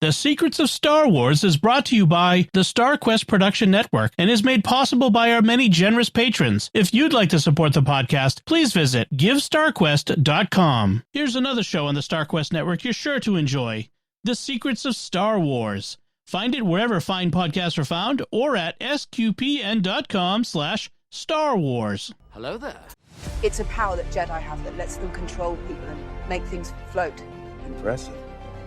The Secrets of Star Wars is brought to you by the StarQuest Production Network and is made possible by our many generous patrons. If you'd like to support the podcast, please visit GiveStarQuest.com. Here's another show on the StarQuest Network you're sure to enjoy. The Secrets of Star Wars. Find it wherever fine podcasts are found or at sqpn.com/Star Wars. Hello there. It's a power that Jedi have that lets them control people and make things float. Impressive.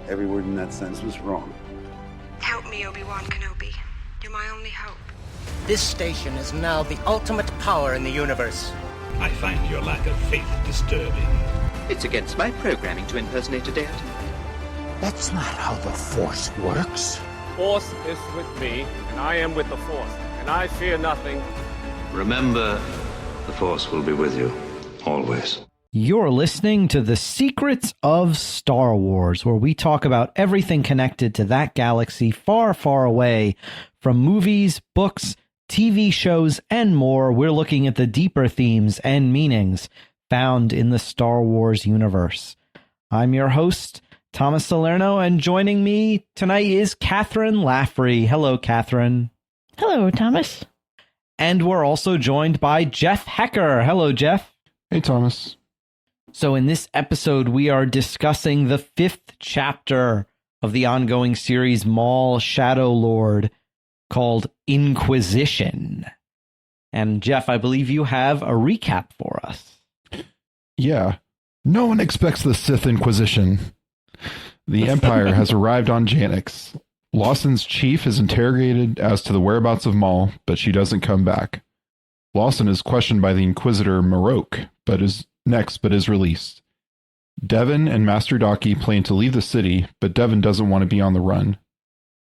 Every word in that sentence was wrong. Help me, Obi-Wan Kenobi. You're my only hope. This station is now the ultimate power in the universe. I find your lack of faith disturbing. It's against my programming to impersonate a deity. That's not how the Force works. Force is with me, and I am with the Force, and I fear nothing. Remember, the Force will be with you, always. You're listening to The Secrets of Star Wars, where we talk about everything connected to that galaxy far, far away. From movies, books, TV shows, and more, we're looking at the deeper themes and meanings found in the Star Wars universe. I'm your host, Thomas Salerno, and joining me tonight is Kathryn Laffrey. Hello, Kathryn. Hello, Thomas. And we're also joined by Jeff Haecker. Hello, Jeff. Hey, Thomas. So in this episode, we are discussing the 5th chapter of the ongoing series Maul Shadow Lord, called Inquisition. And Jeff, I believe you have a recap for us. Yeah. No one expects the Sith Inquisition. The Empire has arrived on Janix. Lawson's chief is interrogated as to the whereabouts of Maul, but she doesn't come back. Lawson is questioned by the Inquisitor Marrok, but is released. Devon and Master Docky plan to leave the city, but Devon doesn't want to be on the run.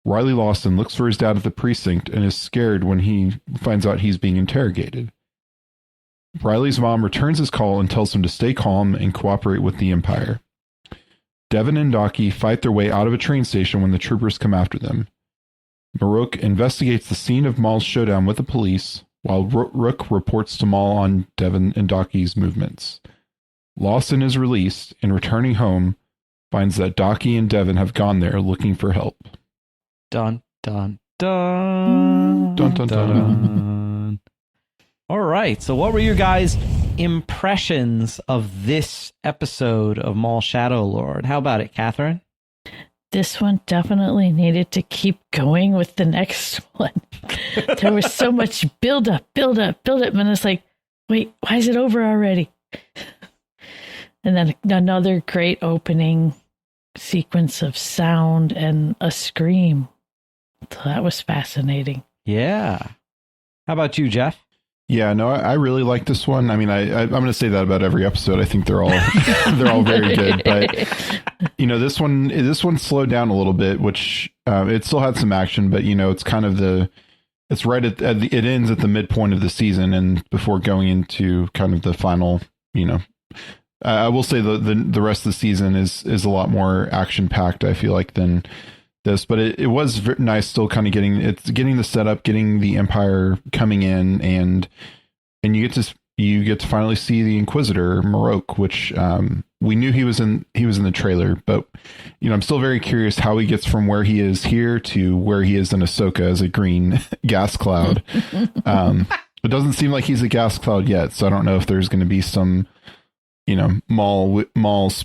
Riley Lawson looks for his dad at the precinct and is scared when he finds out he's being interrogated. Riley's mom returns his call and tells him to stay calm and cooperate with the Empire. Devon and Docky fight their way out of a train station when the troopers come after them. Marrok investigates the scene of Maul's showdown with the police, while Rook reports to Maul on Devon and Docky's movements. Lawson is released and, returning home, finds that Docky and Devon have gone there looking for help. Dun, dun, dun. Dun, dun, dun, dun. All right, so what were your guys' impressions of this episode of Maul Shadow Lord? How about it, Kathryn? This one definitely needed to keep going with the next one. There was so much build up. And it's like, wait, why is it over already? And then another great opening sequence of sound and a scream. So that was fascinating. Yeah. How about you, Jeff? Yeah, no, I really like this one. I mean, I'm going to say that about every episode. I think they're all very good. But this one slowed down a little bit, which it still had some action. But it's kind of it's right at it ends at the midpoint of the season, and before going into kind of the final. I will say the rest of the season is a lot more action packed, I feel like, than this, but it was nice still kind of getting the setup, getting the Empire coming in, and you get to finally see the Inquisitor Marrok, which we knew he was in the trailer, but I'm still very curious how he gets from where he is here to where he is in Ahsoka as a green gas cloud. It doesn't seem like he's a gas cloud yet, so I don't know if there's going to be some Maul's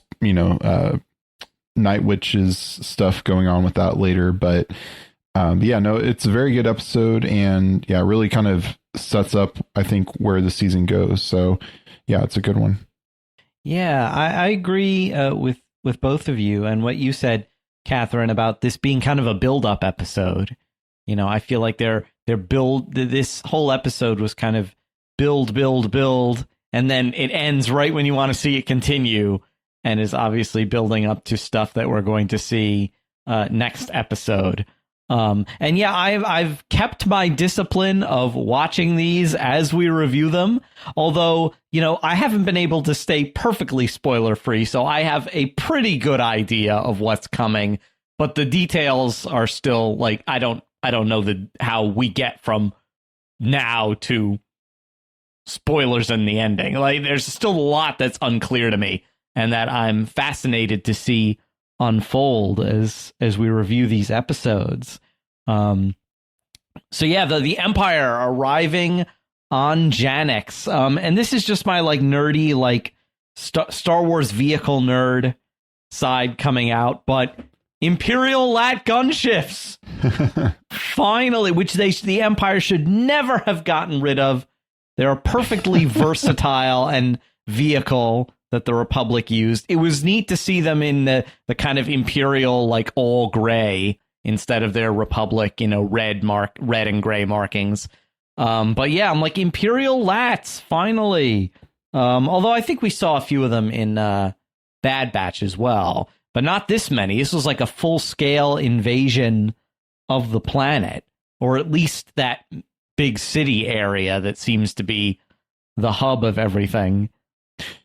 Night Witches stuff going on with that later, but it's a very good episode, and really kind of sets up, I think, where the season goes. So it's a good one. Yeah, I agree with both of you and what you said, Kathryn, about this being kind of a build-up episode. I feel like this whole episode was kind of build, and then it ends right when you want to see it continue, and is obviously building up to stuff that we're going to see next episode. I've kept my discipline of watching these as we review them. Although, I haven't been able to stay perfectly spoiler free, so I have a pretty good idea of what's coming. But the details are still like I don't know how we get from now to spoilers in the ending. Like, there's still a lot that's unclear to me, and that I'm fascinated to see unfold as we review these episodes. So yeah, the Empire arriving on Janix, and this is just my like nerdy like Star Wars vehicle nerd side coming out, but Imperial lat gunships finally, which the Empire should never have gotten rid of. They're a perfectly versatile and vehicle that the Republic used. It was neat to see them in the kind of Imperial like all gray instead of their Republic, red and gray markings. But yeah, I'm like, Imperial lats finally. Although I think we saw a few of them in Bad Batch as well, but not this many. This was like a full-scale invasion of the planet, or at least that big city area that seems to be the hub of everything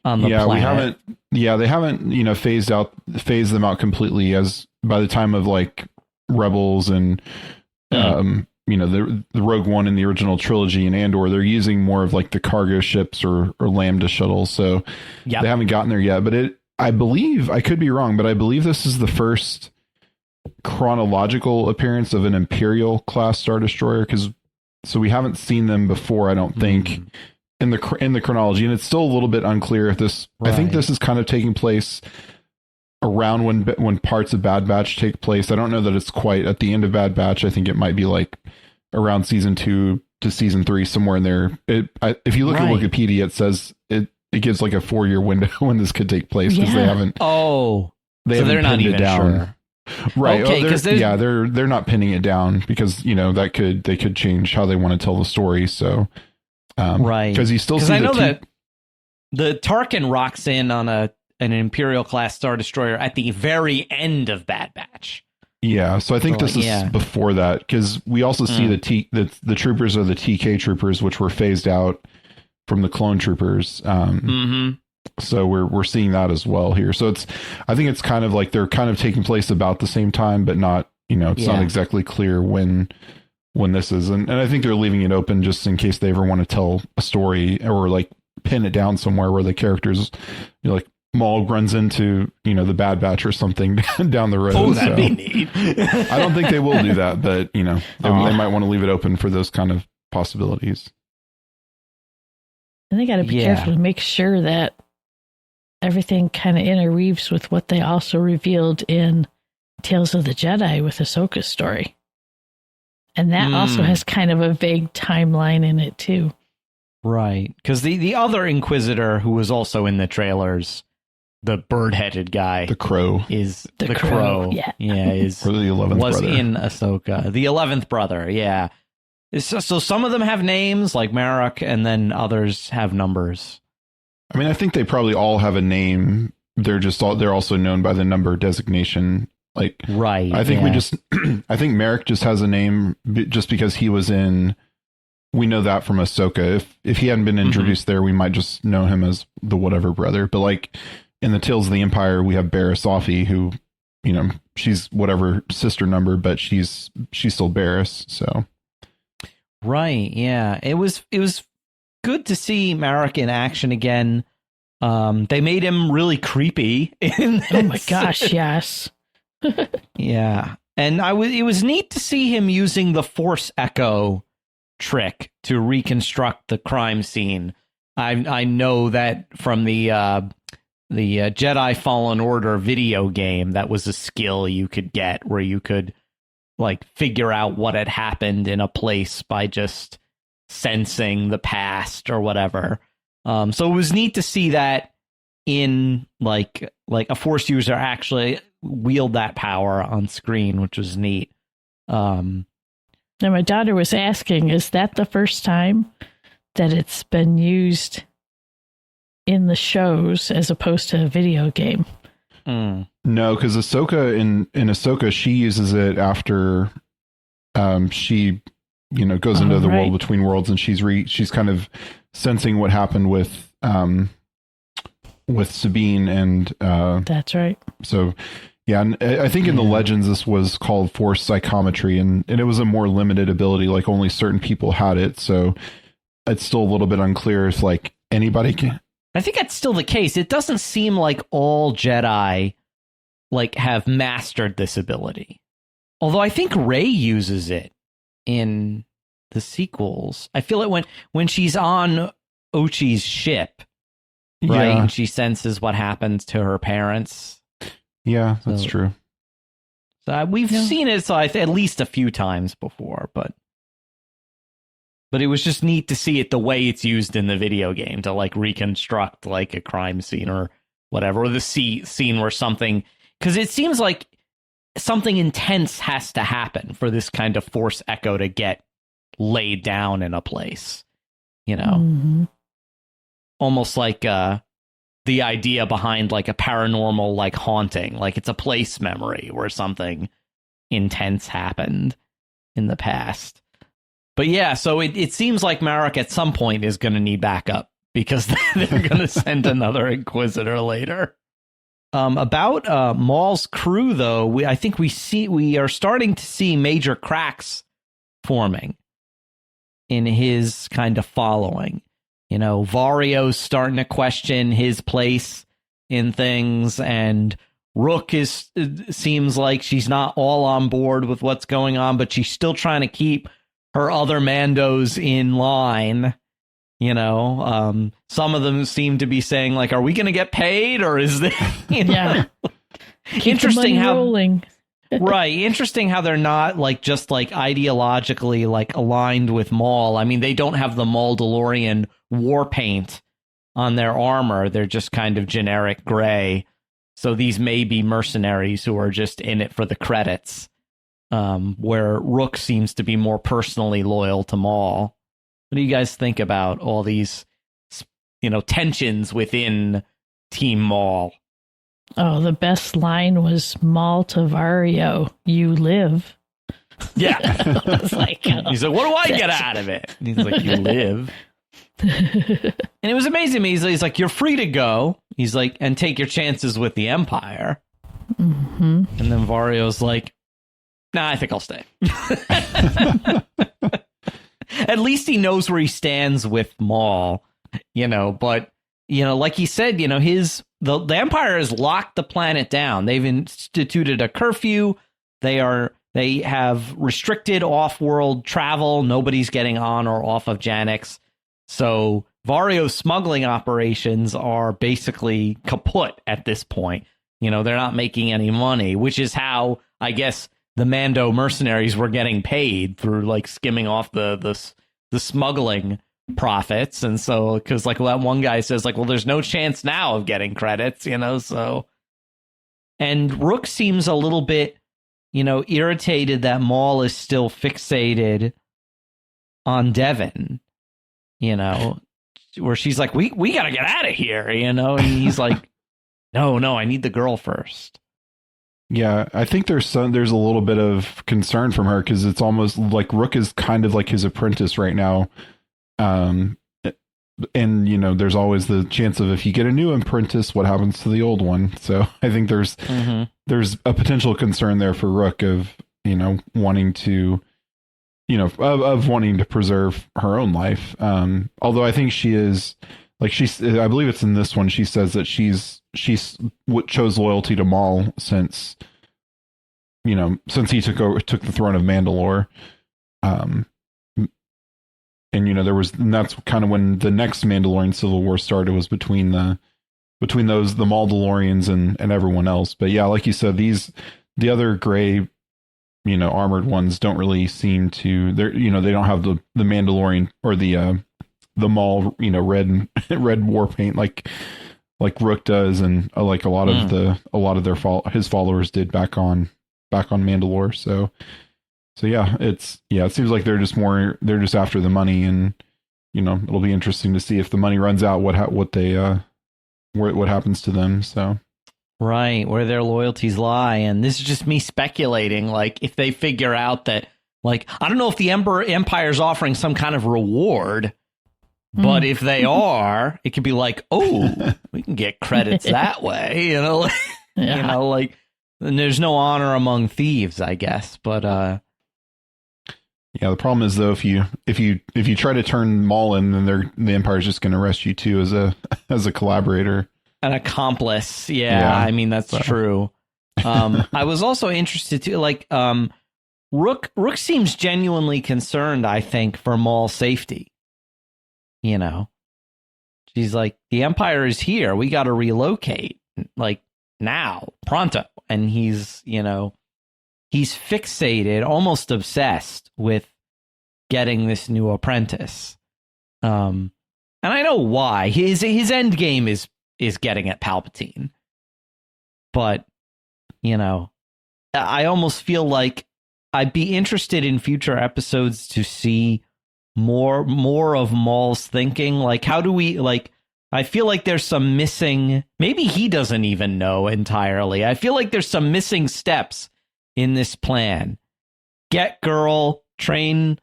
on the planet. They haven't, phased them out completely, as by the time of like Rebels and the Rogue One in the original trilogy and Andor, they're using more of like the cargo ships or Lambda shuttles. So they haven't gotten there yet, but I believe, I could be wrong, but I believe this is the first chronological appearance of an Imperial class Star Destroyer, so we haven't seen them before, I don't think, in the chronology, and it's still a little bit unclear if this. Right. I think this is kind of taking place around when parts of Bad Batch take place. I don't know that it's quite at the end of Bad Batch. I think it might be like around season 2 to season 3, somewhere in there. If you look at Wikipedia, it says it gives like a 4-year window when this could take place, because they haven't. Oh, they're not even sure. Right. Okay, they're not pinning it down, because they could change how they want to tell the story. So right, because you still see. I know that the Tarkin rocks in on an Imperial class Star Destroyer at the very end of Bad Batch. Yeah, so I think this is before that, because we also see the troopers are the TK troopers, which were phased out from the clone troopers. So we're seeing that as well here. So I think it's kind of like they're kind of taking place about the same time, but not, it's not exactly clear when this is. And I think they're leaving it open just in case they ever want to tell a story or like pin it down somewhere where the characters, like Maul runs into, the Bad Batch or something down the road. Oh, that'd be neat. I don't think they will do that, but they might want to leave it open for those kind of possibilities. And they got to be careful to make sure that everything kind of interweaves with what they also revealed in Tales of the Jedi with Ahsoka's story. And that also has kind of a vague timeline in it, too. Right. Because the other Inquisitor who was also in the trailers, the bird-headed guy. The Crow. Is the Crow. Yeah. Is, or the 11th was brother. in Ahsoka. The 11th brother, yeah. So some of them have names, like Marrok, and then others have numbers. I mean, I think they probably all have a name. They're also known by the number designation. Like, right. I think I think Marrok just has a name just because he was in. We know that from Ahsoka. If he hadn't been introduced there, we might just know him as the whatever brother. But like in the Tales of the Empire, we have Barriss Offee, who, she's whatever sister number, but she's still Barriss. So. Right. Yeah. It was good to see Marrok in action again. They made him really creepy in this. Oh my gosh, yes. Yeah. And it was neat to see him using the Force Echo trick to reconstruct the crime scene. I know that from the Jedi Fallen Order video game, that was a skill you could get where you could like figure out what had happened in a place by just sensing the past or whatever. So it was neat to see that in like a Force user actually wield that power on screen, which was neat. And my daughter was asking, is that the first time that it's been used in the shows as opposed to a video game? No, because Ahsoka in Ahsoka, she uses it after she goes into the world between worlds, and she's kind of sensing what happened with Sabine and that's right. So yeah, and I think in the Legends this was called Force Psychometry, and it was a more limited ability, like only certain people had it, so it's still a little bit unclear if like anybody can. I think that's still the case. It doesn't seem like all Jedi like have mastered this ability. Although I think Rey uses it in the sequels. I feel it when she's on Ochi's ship, right? Yeah. And she senses what happens to her parents. Yeah, that's true. So we've seen it at least a few times before, but it was just neat to see it the way it's used in the video game to like reconstruct like a crime scene or whatever, or the scene where something, because it seems like something intense has to happen for this kind of force echo to get laid down in a place, you know. Mm-hmm. Almost like the idea behind like a paranormal like haunting, like it's a place memory where something intense happened in the past. But yeah, so it seems like Marrok at some point is going to need backup because they're going to send another Inquisitor later. About Maul's crew, though, I think we are starting to see major cracks forming in his kind of following. You know, Vario's starting to question his place in things, and Rook seems like she's not all on board with what's going on, but she's still trying to keep her other Mandos in line. You know, some of them seem to be saying, like, are we going to get paid, or is this, you know? Yeah. Interesting how rolling. Right. Interesting how they're not like just like ideologically like aligned with Maul. I mean, they don't have the Mandalorian war paint on their armor. They're just kind of generic gray. So these may be mercenaries who are just in it for the credits, where Rook seems to be more personally loyal to Maul. What do you guys think about all these, you know, tensions within Team Maul? Oh, the best line was Maul to Vario, you live. Yeah. I was like, oh, he's like, what do I get out of it? And he's like, you live. And it was amazing to me. He's like, you're free to go. He's like, and take your chances with the Empire. Mm-hmm. And then Vario's like, nah, I think I'll stay. At least he knows where he stands with Maul, you know, but, you know, like he said, you know, the Empire has locked the planet down. They've instituted a curfew. They have restricted off-world travel. Nobody's getting on or off of Janix. So Vario's smuggling operations are basically kaput at this point. You know, they're not making any money, which is how, I guess, the Mando mercenaries were getting paid, through like skimming off the smuggling profits. And so, because like that one guy says, like, well, there's no chance now of getting credits, you know. So, and Rook seems a little bit, you know, irritated that Maul is still fixated on Devon, you know, where she's like, we got to get out of here, you know. And he's like, no, I need the girl first. Yeah, I think there's a little bit of concern from her, because it's almost like Rook is kind of like his apprentice right now. And, you know, there's always the chance of, if you get a new apprentice, what happens to the old one? So I think there's a potential concern there for Rook of, you know, wanting to, you know, of wanting to preserve her own life. Although I think she is, like, I believe it's in this one, she says that she's chose loyalty to Maul since he took the throne of Mandalore. And, you know, and that's kind of when the next Mandalorian Civil War started, was between the Mandalorians and everyone else. But yeah, like you said, the other gray, you know, armored ones don't really seem to, they don't have the Mandalorian or the Maul, you know, red war paint like Rook does, and like a lot of his followers did back on Mandalore. So yeah, it seems like they're just after the money, and, you know, it'll be interesting to see if the money runs out, what happens to them. So right, where their loyalties lie. And this is just me speculating, like, if they figure out that, like, I don't know if the Empire's offering some kind of reward, but if they are, it could be like, oh, we can get credits that way, you know. Yeah. You know, like, and there's no honor among thieves, I guess. But yeah, the problem is, though, if you try to turn Maul in, then the Empire's just going to arrest you too as a collaborator, an accomplice. Yeah, I mean, that's true. I was also interested to Rook seems genuinely concerned, I think, for Maul's safety. You know, she's like, the Empire is here. We got to relocate now, pronto. And he's fixated, almost obsessed with getting this new apprentice. And I know why. His end game is getting at Palpatine. But, I almost feel like I'd be interested in future episodes to see more of Maul's thinking. Like, how do we, I feel like there's some missing, maybe he doesn't even know entirely. I feel like there's some missing steps in this plan. Get girl, train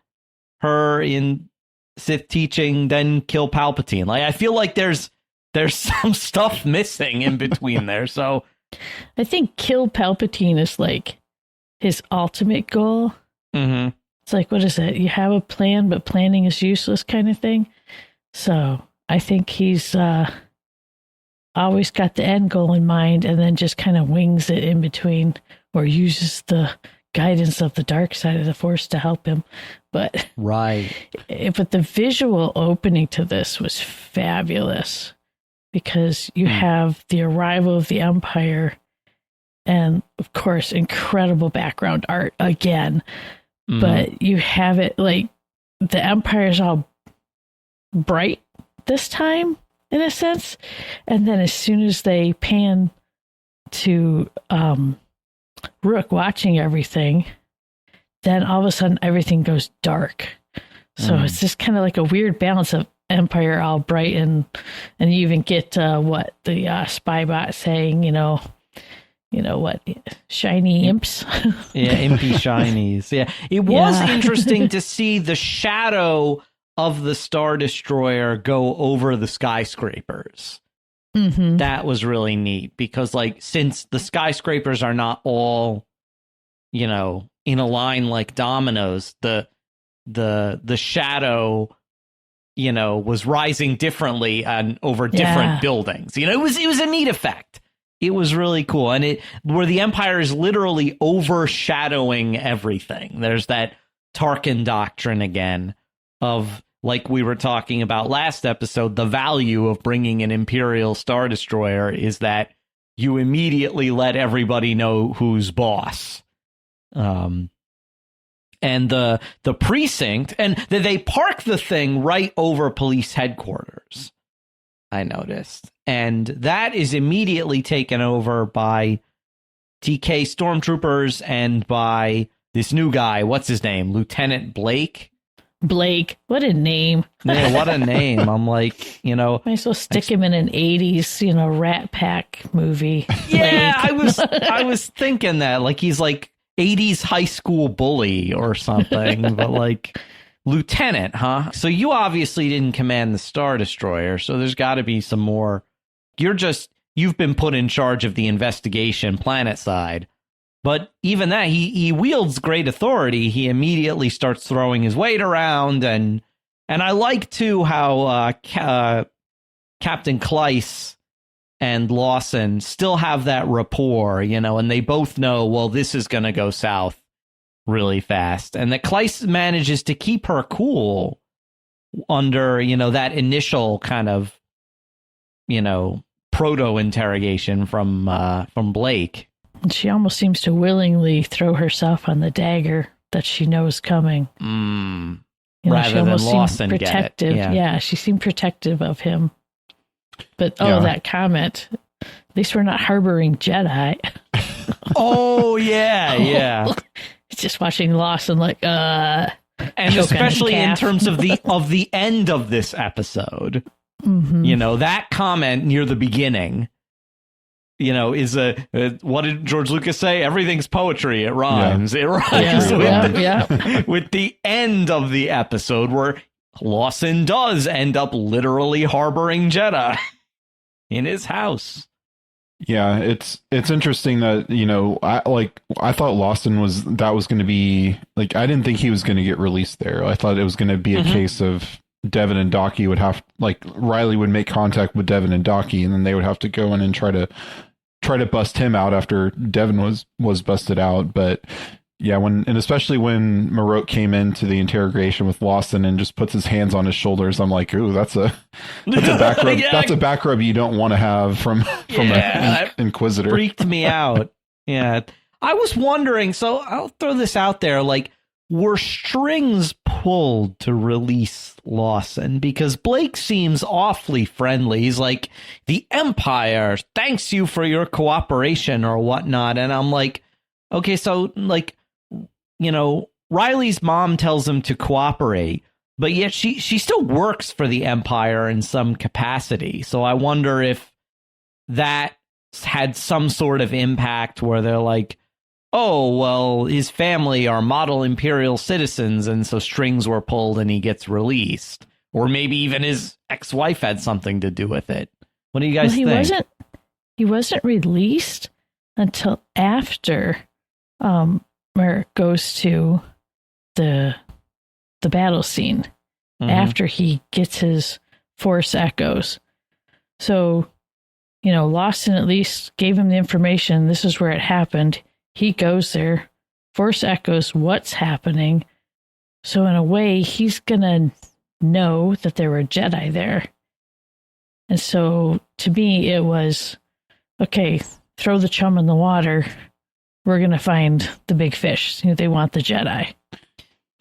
her in Sith teaching, then kill Palpatine. I feel like there's some stuff missing in between there. So I think kill Palpatine is his ultimate goal. Mm-hmm. It's what is it? You have a plan, but planning is useless kind of thing. So I think he's always got the end goal in mind and then just kind of wings it in between or uses the guidance of the dark side of the Force to help him. But right. But the visual opening to this was fabulous because you have the arrival of the Empire and, of course, incredible background art again. Mm-hmm. But you have it the Empire's all bright this time, in a sense. And then as soon as they pan to Rook watching everything, then all of a sudden everything goes dark. So it's just kind of a weird balance of Empire all bright and you even get what the spy bot saying, what shiny imps. Yeah, impy shinies. Yeah, it was interesting to see the shadow of the Star Destroyer go over the skyscrapers. Mm-hmm. That was really neat because since the skyscrapers are not all in a line like dominoes, the shadow was rising differently and over different buildings. It was a neat effect. It was really cool. And where the Empire is literally overshadowing everything. There's that Tarkin doctrine again of, like we were talking about last episode, the value of bringing an Imperial Star Destroyer is that you immediately let everybody know who's boss. And the precinct, and they park the thing right over police headquarters, I noticed. And that is immediately taken over by TK stormtroopers and by this new guy. What's his name? Lieutenant Blake? Blake. What a name. Yeah, what a name. I'm might as well stick him in an 80s, Rat Pack movie. Yeah, I was thinking that. He's 80s high school bully or something, but lieutenant, huh? So you obviously didn't command the Star Destroyer, so there's got to be some more. You've been put in charge of the investigation planet side. But even that, he wields great authority. He immediately starts throwing his weight around, and I like too how Captain Kleiss and Lawson still have that rapport, and they both know, well, this is going to go south really fast, and that Kleiss manages to keep her cool under that initial kind of proto interrogation from Blake. She almost seems to willingly throw herself on the dagger that she knows coming. Rather than Lawson protective. Get it. Yeah, she seemed protective of him. But that comment, at least we're not harboring Jedi. Oh, yeah. Just watching Lawson and especially in terms of the end of this episode. Mm-hmm. That comment near the beginning, is what did George Lucas say? Everything's poetry. It rhymes. Yeah. It rhymes with the end of the episode where Lawson does end up literally harboring Jedha in his house. Yeah, it's interesting that, I thought Lawson was going to be I didn't think he was going to get released there. I thought it was going to be a case of Devon and Docky would have Riley would make contact with Devon and Docky, and then they would have to go in and try to try to bust him out after Devon was busted out. But yeah, especially when Marrok came into the interrogation with Lawson and just puts his hands on his shoulders, I'm like, ooh, that's a back rub. Yeah. That's a back rub you don't want to have from an Inquisitor. Freaked me out. Yeah. I was wondering, so I'll throw this out there, like, were strings pulled to release Lawson? Because Blake seems awfully friendly. He's like, the Empire thanks you for your cooperation or whatnot. And I'm like, okay, so, like, you know, Riley's mom tells him to cooperate, but yet she still works for the Empire in some capacity. So I wonder if that had some sort of impact where they're like, oh, well, his family are model Imperial citizens, and so strings were pulled and he gets released. Or maybe even his ex-wife had something to do with it. What do you guys think? He wasn't released until after Marrok goes to the battle scene, after he gets his Force echoes. So, you know, Lawson at least gave him the information. This is where it happened. He goes there, Force echoes what's happening. So in a way, he's going to know that there were Jedi there. And so to me, it was, okay, throw the chum in the water. We're going to find the big fish. They want the Jedi.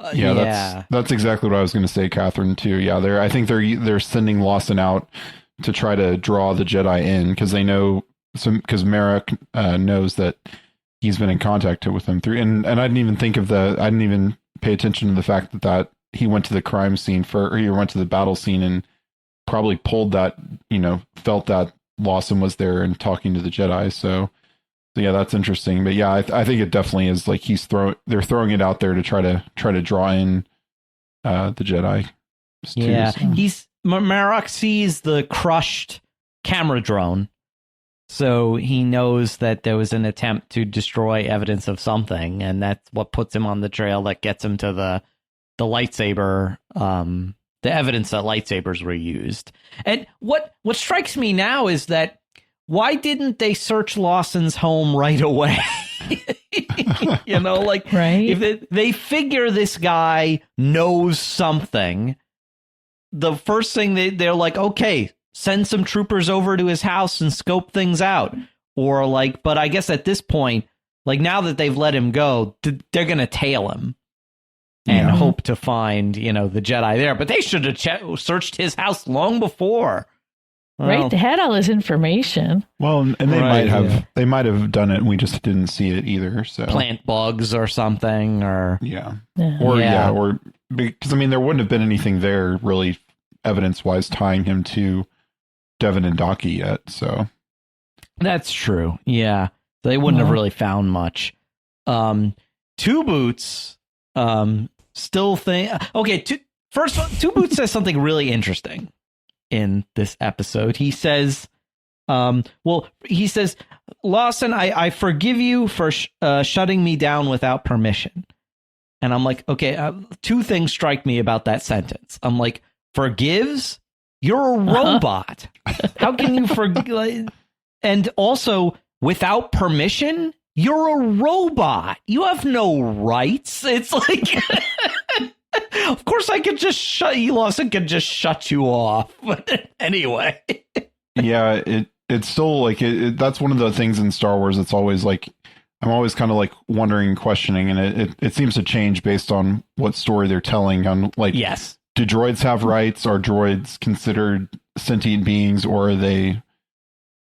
That's exactly what I was going to say, Kathryn, too. Yeah, I think they're sending Lawson out to try to draw the Jedi in because they know, because Marrok knows that he's been in contact with them through, and I didn't even pay attention to the fact that he went to the crime scene or he went to the battle scene and probably pulled that, felt that Lawson was there and talking to the Jedi. So yeah, that's interesting. But yeah, I think it definitely is like they're throwing it out there to try to draw in the Jedi. Yeah, too, so. Marrok sees the crushed camera drone. So he knows that there was an attempt to destroy evidence of something, and that's what puts him on the trail that gets him to the lightsaber, the evidence that lightsabers were used. And what strikes me now is that why didn't they search Lawson's home right away? Right? If they figure this guy knows something, the first thing they're like, okay, send some troopers over to his house and scope things out. Or but I guess at this point, now that they've let him go, they're going to tail him and hope to find, the Jedi there. But they should have searched his house long before. Right. They had all his information. Well, and they might have done it and we just didn't see it either. So plant bugs or something or. Or because there wouldn't have been anything there really evidence wise tying him to Devon and Daki yet, so that's true. Yeah, they wouldn't have really found much. Two Boots still think okay. Two Boots says something really interesting in this episode. He says, he says, Lawson, I forgive you for shutting me down without permission. And I'm like, okay, two things strike me about that sentence. I'm like, forgives? You're a robot. How can you forgive? And also, without permission, you're a robot. You have no rights. It's like, of course, I could just Lawson could just shut you off. But anyway, yeah, it's still that's one of the things in Star Wars. It's always I'm always kind of wondering and questioning, and it seems to change based on what story they're telling. On yes. Do droids have rights? Are droids considered sentient beings, or are they,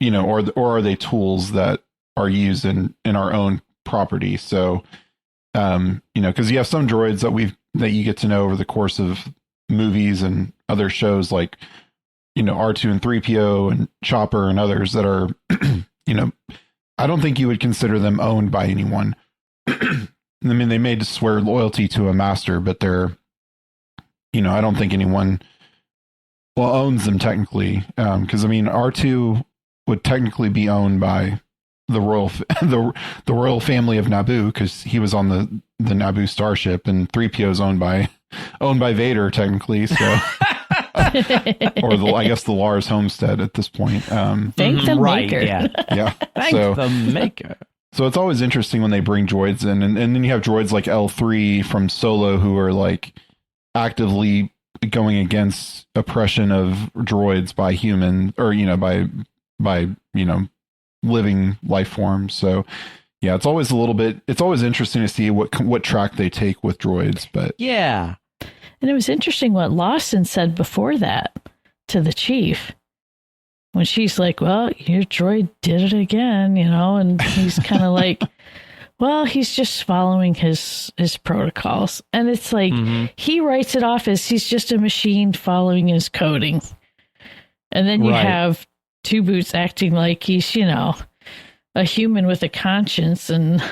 or are they tools that are used in our own property? So, because you have some droids that you get to know over the course of movies and other shows, like, R2 and 3PO and Chopper and others that are, I don't think you would consider them owned by anyone. They may just swear loyalty to a master, but they're, I don't think anyone owns them technically. Because R2 would technically be owned by the royal the royal family of Naboo, because he was on the Naboo starship, and 3PO is owned by Vader technically. So I guess the Lars homestead at this point. Thank the maker. Yeah. Thank the maker. So it's always interesting when they bring droids in, and then you have droids like L3 from Solo who are like actively going against oppression of droids by human, or by living life forms. So yeah, it's always interesting to see what track they take with droids. But yeah, and it was interesting what Lawson said before that to the chief. When she's like, well, your droid did it again, and he's kind of like, well, he's just following his protocols. And it's like, he writes it off as he's just a machine following his coding. And then you have Two Boots acting like he's, a human with a conscience, and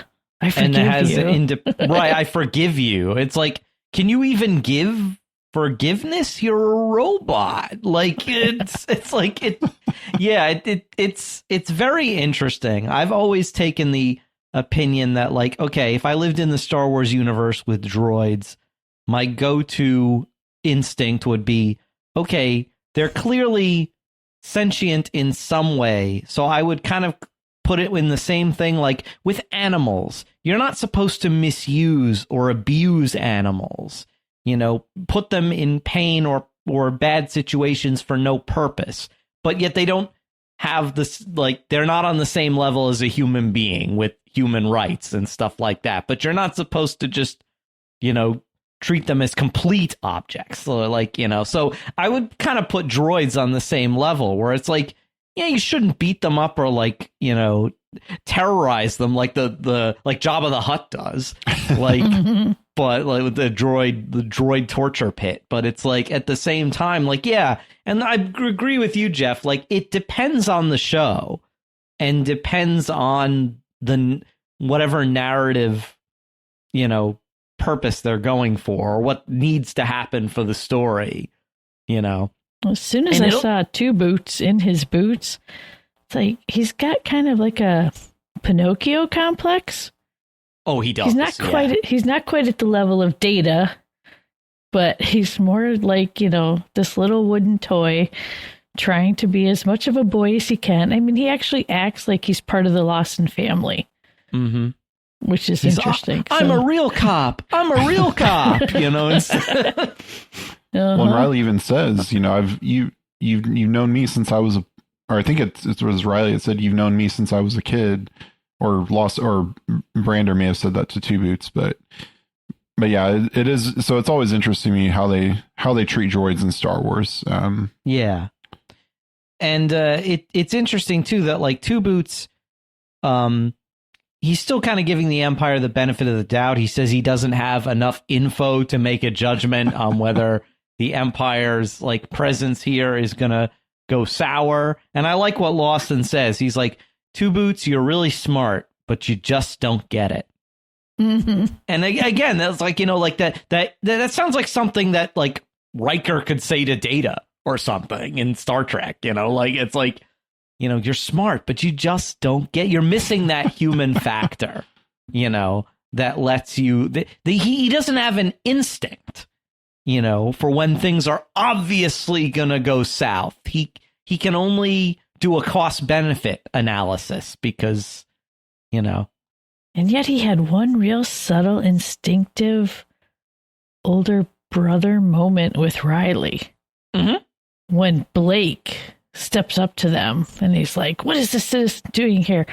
I forgive you. I forgive you. It's like, can you even give forgiveness? You're a robot. Like it's very interesting. I've always taken the opinion that, like, okay, if I lived in the Star Wars universe with droids, my go-to instinct would be, okay, they're clearly sentient in some way. So I would kind of put it in the same thing like with animals. You're not supposed to misuse or abuse animals. Put them in pain or bad situations for no purpose. But yet they don't have this, like, they're not on the same level as a human being with human rights and stuff like that. But you're not supposed to just, treat them as complete objects. So I would kind of put droids on the same level where it's like, yeah, you shouldn't beat them up or terrorize them like like Jabba the Hutt does. Like, but like with the droid torture pit. But it's like at the same time, like, yeah. And I agree with you, Jeff. Like, it depends on the show and depends on the whatever narrative, purpose they're going for or what needs to happen for the story, As soon as I saw Two Boots in his boots, it's like he's got kind of like a Pinocchio complex. Oh, he does. He's not quite at the level of Data, but he's more like, this little wooden toy trying to be as much of a boy as he can. I mean, he actually acts like he's part of the Lawson family. Mm-hmm. Which is interesting. I'm a real cop. I'm a real cop. Uh-huh. Well, and Riley even says, you've known me since I was or I think it was Riley that said, you've known me since I was a kid, or Brander may have said that to Two Boots, but yeah, it is. So it's always interesting to me how they treat droids in Star Wars. Yeah. And it's interesting too that like Two Boots, he's still kind of giving the Empire the benefit of the doubt. He says he doesn't have enough info to make a judgment on whether the Empire's like presence here is going to go sour. And I like what Lawson says. He's like, Two Boots, you're really smart, but you just don't get it. Mm-hmm. And again, that's like, like that sounds like something that like Riker could say to Data or something in Star Trek, like it's like, you're smart, but you just don't get, you're missing that human factor, that lets you, he doesn't have an instinct, for when things are obviously going to go south. He can only do a cost benefit analysis because, And yet he had one real subtle, instinctive older brother moment with Riley. Mm-hmm. When Blake steps up to them and he's like, what is this citizen doing here?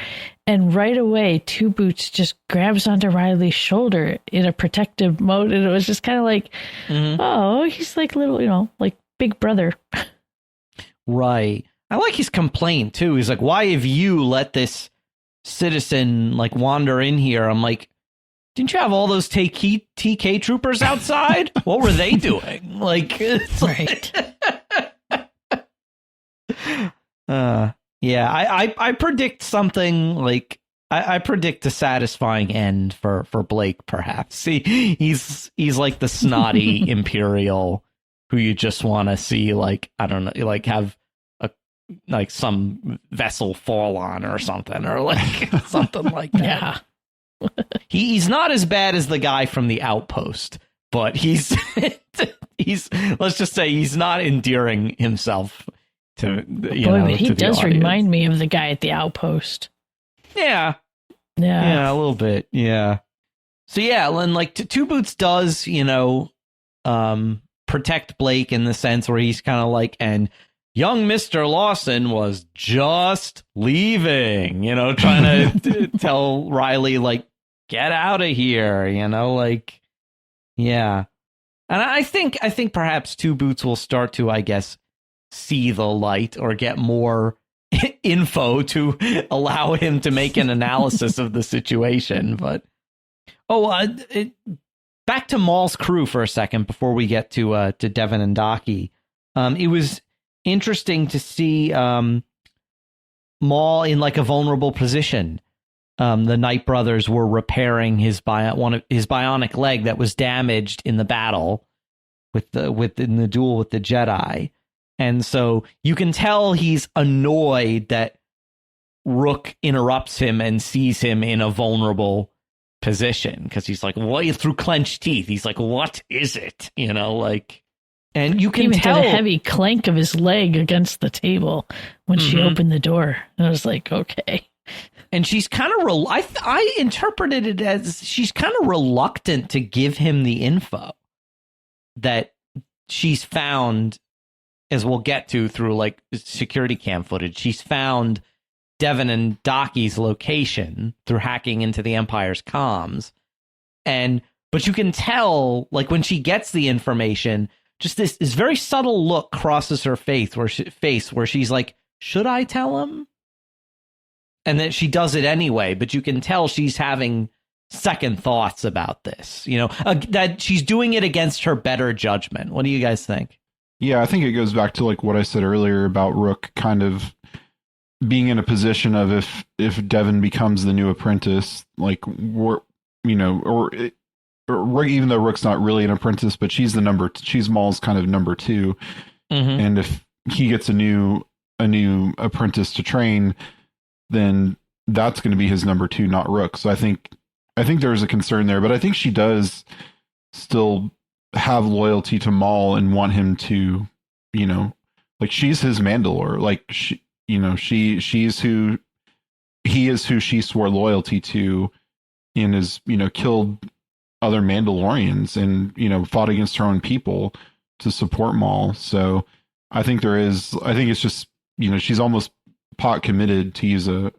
And right away, Two Boots just grabs onto Riley's shoulder in a protective mode. And it was just kind of like, oh, he's like little, like big brother. Right. I like his complaint too. He's like, why have you let this citizen like wander in here? I'm like, didn't you have all those TK troopers outside? What were they doing? Like, right. Yeah, I predict something like I predict a satisfying end for Blake. Perhaps he's like the snotty Imperial who you just want to see, like, I don't know, like have like some vessel fall on or something, or like something like that. Yeah. He's not as bad as the guy from the Outpost, but he's let's just say he's not endearing himself to he to does the audience. remind me of the guy at the outpost. Yeah, a little bit. Yeah. So yeah, and like Two Boots does, protect Blake in the sense where he's kind of like, and young Mr. Lawson was just leaving, trying to tell Riley, like, get out of here, yeah. And I think perhaps Two Boots will start to, I guess, see the light or get more info to allow him to make an analysis of the situation. But back to Maul's crew for a second before we get to Devon and Docky. It was interesting to see Maul in like a vulnerable position. The Knight brothers were repairing his bionic leg that was damaged in the battle in the duel with the Jedi. And so you can tell he's annoyed that Rook interrupts him and sees him in a vulnerable position, because he's like, what, through clenched teeth, he's like, what is it? And you can tell the heavy clank of his leg against the table when she opened the door. And I was like, okay. And she's kind of I interpreted it as she's kind of reluctant to give him the info that she's found, as we'll get to through like security cam footage. She's found Devon and Docky's location through hacking into the Empire's comms. But you can tell, like, when she gets the information, just this very subtle look crosses her face where she's like, should I tell him? And then she does it anyway, but you can tell she's having second thoughts about this, that she's doing it against her better judgment. What do you guys think? Yeah, I think it goes back to like what I said earlier about Rook kind of being in a position of if Devon becomes the new apprentice, like or even though Rook's not really an apprentice, but she's Maul's kind of number two. Mm-hmm. And if he gets a new apprentice to train, then that's going to be his number two, not Rook. So I think there's a concern there, but I think she does still have loyalty to Maul and want him to, like, she's his Mandalore. Like she's who he is, who she swore loyalty to, and is, killed other Mandalorians and, fought against her own people to support Maul. So I think it's just, she's almost pot committed, to use a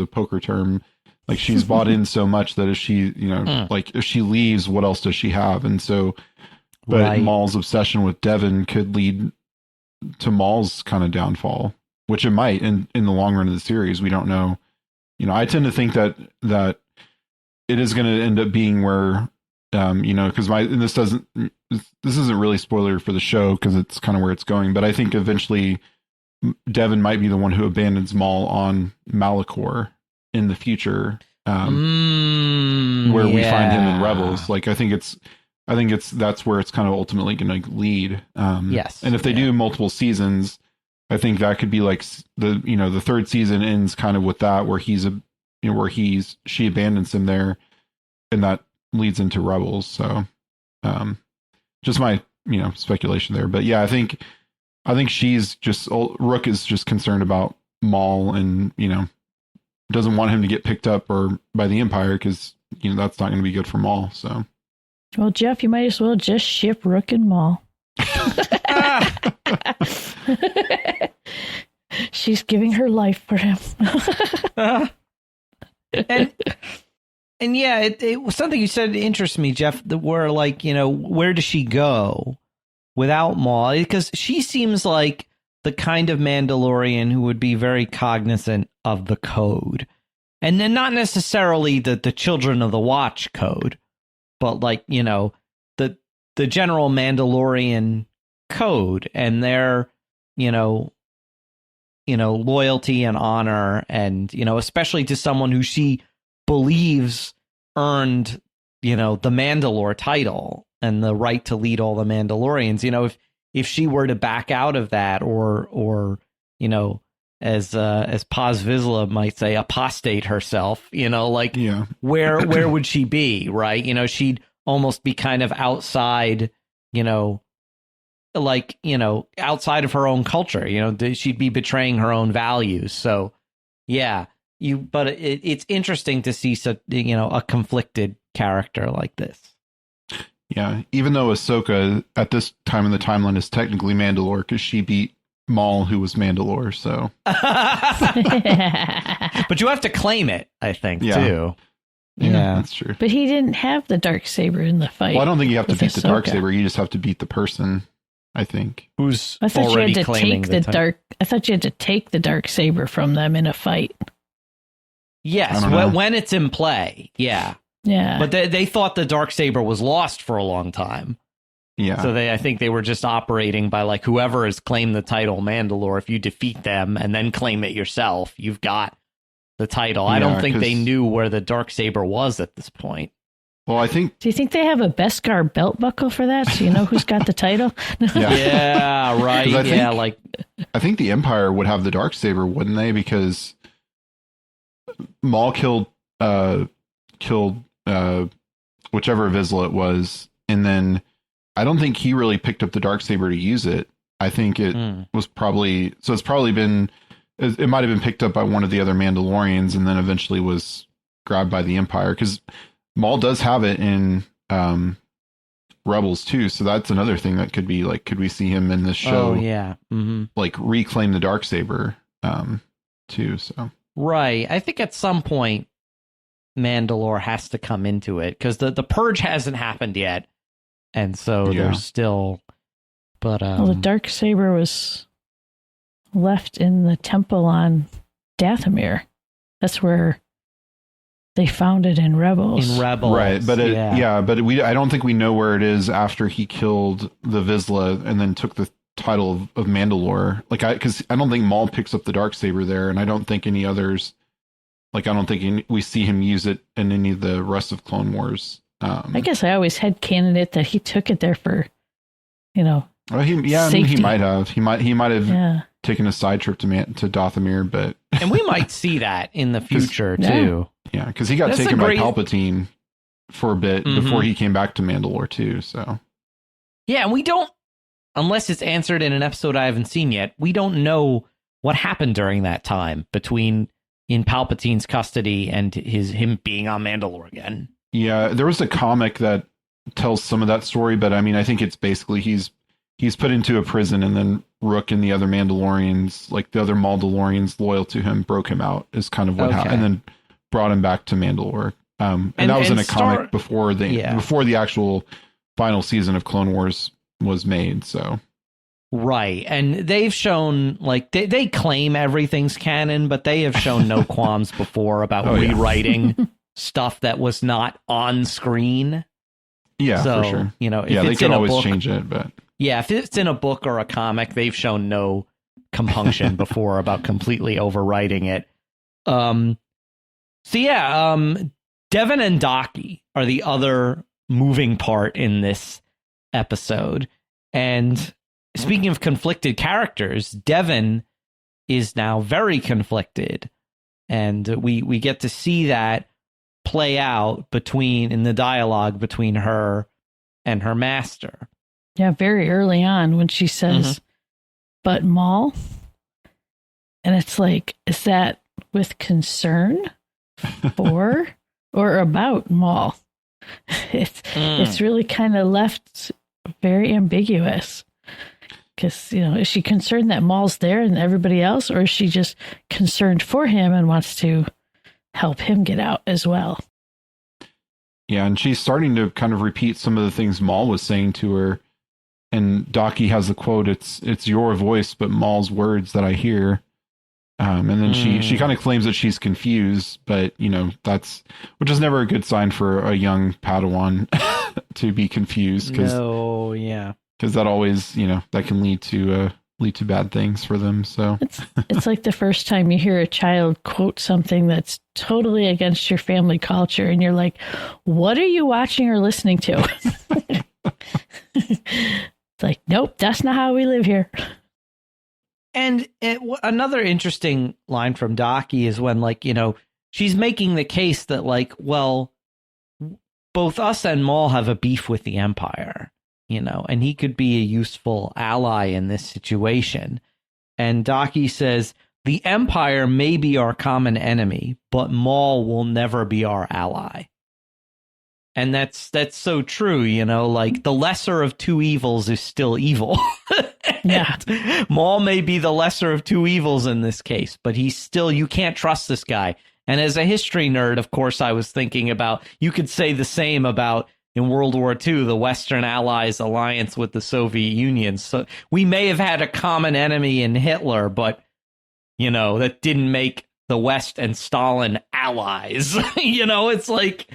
poker term. Like, she's bought in so much that if she, like, if she leaves, what else does she have? And so, but right. Maul's obsession with Devon could lead to Maul's kind of downfall, which it might in the long run of the series. We don't know. I tend to think that it is going to end up being where, because this isn't really spoiler for the show, because it's kind of where it's going. But I think eventually Devon might be the one who abandons Maul on Malachor in the future, where we find him in Rebels. Like, I think that's where it's kind of ultimately going to lead. Yes. And if they do multiple seasons, I think that could be like the third season ends kind of with that, where she abandons him there, and that leads into Rebels. So, just my, speculation there, but yeah, I think Rook is just concerned about Maul, and, doesn't want him to get picked up by the Empire, because, that's not going to be good for Maul. So, well, Jeff, you might as well just ship Rook and Maul. She's giving her life for him. And yeah, it was something you said interests me, Jeff, that where, like, where does she go without Maul? Because she seems like the kind of Mandalorian who would be very cognizant of the code. And then not necessarily the Children of the Watch code, but like, the general Mandalorian code and their, loyalty and honor, and, especially to someone who she believes earned, the Mandalore title and the right to lead all the Mandalorians. If she were to back out of that, or as Paz Vizsla might say, apostate herself, where would she be? Right. She'd almost be kind of outside outside of her own culture. She'd be betraying her own values. So, yeah, but it's interesting to see such, a conflicted character like this. Yeah, even though Ahsoka at this time in the timeline is technically Mandalore because she beat Maul, who was Mandalore. So, but you have to claim it, I think, too. Yeah, that's true. But he didn't have the Darksaber in the fight. Well, I don't think you have to beat Ahsoka. the Darksaber. You just have to beat the person, I think. Who's I thought already you had to claiming take I thought you had to take the Darksaber from them in a fight. Yes, when it's in play. Yeah. Yeah. But they thought the Darksaber was lost for a long time. Yeah. So I think they were just operating by like whoever has claimed the title Mandalore. If you defeat them and then claim it yourself, you've got the title. I don't think they knew where the Darksaber was at this point. Well, I think. Do you think they have a Beskar belt buckle for that? So you know who's got the title? Yeah, right. I think the Empire would have the Darksaber, wouldn't they? Because Maul killed whichever Vizsla it was, and then I don't think he really picked up the Darksaber to use it. I think it was probably it's probably been. It might have been picked up by one of the other Mandalorians and then eventually was grabbed by the Empire, because Maul does have it in Rebels too. So that's another thing that could be like, could we see him in this show? Oh, yeah. Mm-hmm. Like reclaim the Darksaber too. So right. I think at some point Mandalore has to come into it because the purge hasn't happened yet. And so there's still, but well, the Darksaber was left in the temple on Dathomir. That's where they found it in Rebels. Right? But I don't think we know where it is after he killed the Vizsla and then took the title of Mandalore. Because I don't think Maul picks up the Darksaber there, and I don't think any others. I don't think we see him use it in any of the rest of Clone Wars. I guess I always had candidate that he took it there for, Well, he might have. He might have taken a side trip to Dathomir, but and we might see that in the future too. Yeah, because he got taken by Palpatine for a bit before he came back to Mandalore too. So yeah, and we don't, unless it's answered in an episode I haven't seen yet, we don't know what happened during that time between in Palpatine's custody and him being on Mandalore again. Yeah, there was a comic that tells some of that story, but I mean, I think it's basically he's put into a prison, and then Rook and the other Mandalorians, like the other Mandalorians loyal to him, broke him out is kind of what happened, and then brought him back to Mandalore. And that was in a comic before the actual final season of Clone Wars was made. So right, and they've shown they claim everything's canon, but they have shown no qualms before about rewriting stuff that was not on screen. Yeah, so, for sure. If they it's can in always a book, change it, but yeah, if it's in a book or a comic, they've shown no compunction before about completely overwriting it. Devon and Daki are the other moving part in this episode. And speaking of conflicted characters, Devon is now very conflicted. And we get to see that play out in the dialogue between her and her master. Yeah, very early on when she says, but Maul? And it's like, is that with concern for or about Maul? It's really kind of left very ambiguous. Because, is she concerned that Maul's there and everybody else, or is she just concerned for him and wants to help him get out as well? Yeah, and she's starting to kind of repeat some of the things Maul was saying to her. And Daki has the quote, it's your voice, but Maul's words that I hear. And then she kind of claims that she's confused, but, which is never a good sign for a young Padawan to be confused. Because that always, that can lead to bad things for them. So it's like the first time you hear a child quote something that's totally against your family culture, and you're like, what are you watching or listening to? It's like, nope, that's not how we live here. And another interesting line from Daki is when, she's making the case that, both us and Maul have a beef with the Empire. and he could be a useful ally in this situation. And Daki says, the Empire may be our common enemy, but Maul will never be our ally. And that's so true, like the lesser of two evils is still evil. Yeah. Maul may be the lesser of two evils in this case, but he's still, you can't trust this guy. And as a history nerd, of course, I was thinking about, you could say the same about in World War II, the Western Allies alliance with the Soviet Union. So we may have had a common enemy in Hitler, but, that didn't make the West and Stalin allies. It's like,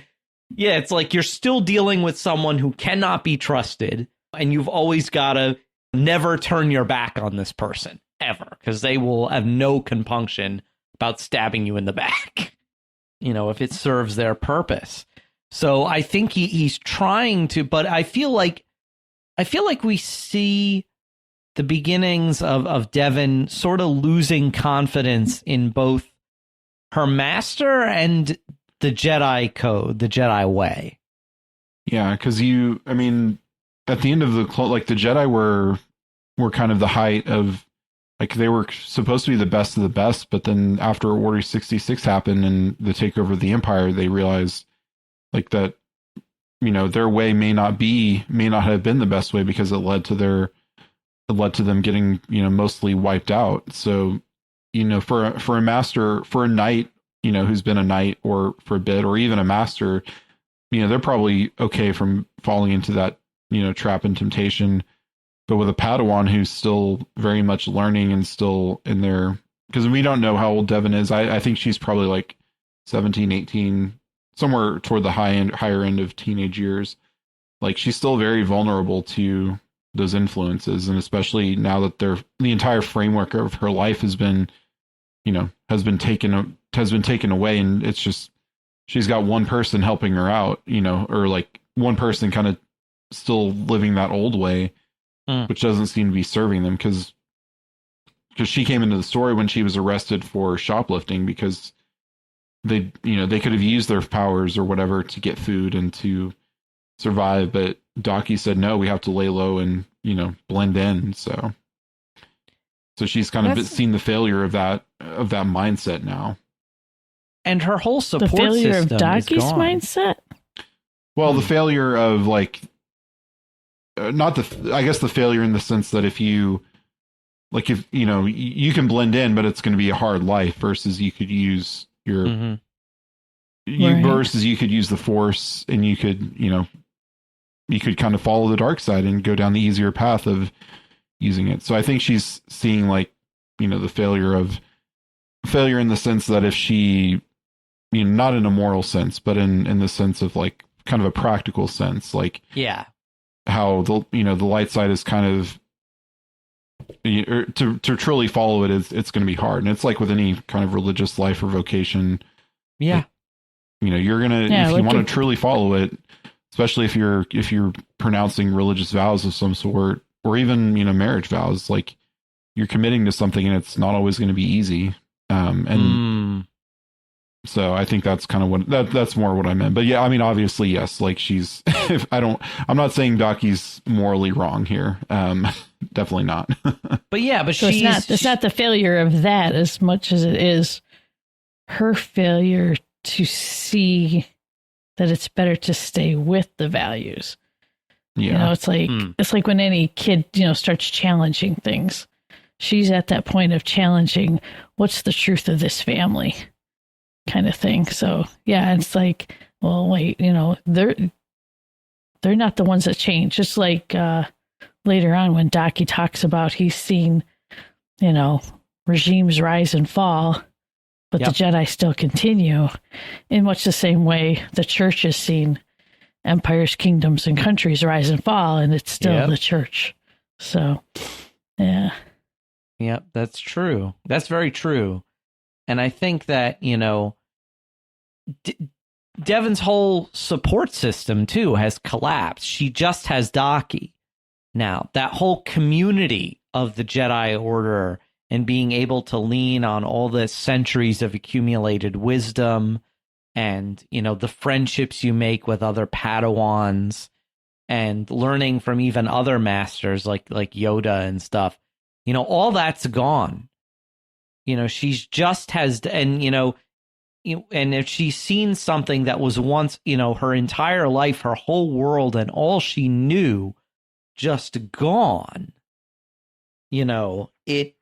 yeah, it's like you're still dealing with someone who cannot be trusted, and you've always got to never turn your back on this person, ever, because they will have no compunction about stabbing you in the back, if it serves their purpose. So I think he's trying to, but I feel like we see the beginnings of Devon sort of losing confidence in both her master and the Jedi code, the Jedi way. Yeah, because at the end of the Jedi were kind of the height of, like, they were supposed to be the best of the best, but then after Order 66 happened and the takeover of the Empire, they realized like that, their way may not have been the best way, because it led to them getting, mostly wiped out. So, for a master, for a knight, who's been a knight or for a bit, or even a master, they're probably okay from falling into that, trap and temptation. But with a Padawan who's still very much learning and still in there, because we don't know how old Devon is. I think she's probably like 17, 18, somewhere toward the higher end of teenage years. Like, she's still very vulnerable to those influences. And especially now that the entire framework of her life has been taken away, and it's just, she's got one person helping her out, or like one person kind of still living that old way, which doesn't seem to be serving them, because she came into the story when she was arrested for shoplifting, because they could have used their powers or whatever to get food and to survive, but Daki said, no, we have to lay low and, blend in. So she's kind of seen the failure of that mindset now. And her whole support system, the failure of Daki's mindset? Well, the failure of, like, I guess the failure in the sense that if you can blend in, but it's going to be a hard life, versus you could use your, versus you could use the Force, and you could kind of follow the dark side and go down the easier path of using it. So I think she's seeing, like, the failure in the sense that if she, not in a moral sense, but in the sense of, like, kind of a practical sense, like, yeah, how the light side is kind of, to truly follow it it's going to be hard. And it's like with any kind of religious life or vocation. Yeah. Like, you're going to, if you want to truly follow it, especially if you're pronouncing religious vows of some sort, or even, marriage vows, like, you're committing to something, and it's not always going to be easy. So I think that's kind of that's more what I meant. But yeah, obviously, yes, like, she's, I'm not saying Daki's morally wrong here. Definitely not. But yeah, but so it's not the failure of that as much as it is her failure to see that it's better to stay with the values. Yeah. It's like when any kid, starts challenging things. She's at that point of challenging, what's the truth of this family kind of thing. So yeah, it's like, well, wait, they're not the ones that change. Just like later on when Daki talks about he's seen, regimes rise and fall, but the Jedi still continue, in much the same way the church has seen empires, kingdoms, and countries rise and fall, and it's still the church. So, yeah. Yep, that's true. That's very true. And I think that, Devon's whole support system, too, has collapsed. She just has Daki. Now, that whole community of the Jedi Order and being able to lean on all the centuries of accumulated wisdom and, the friendships you make with other Padawans and learning from even other masters like Yoda and stuff, you know, all that's gone. You know, she's just has, and, you know, and if she's seen something that was once, you know, her entire life, her whole world and all she knew just gone, you know, it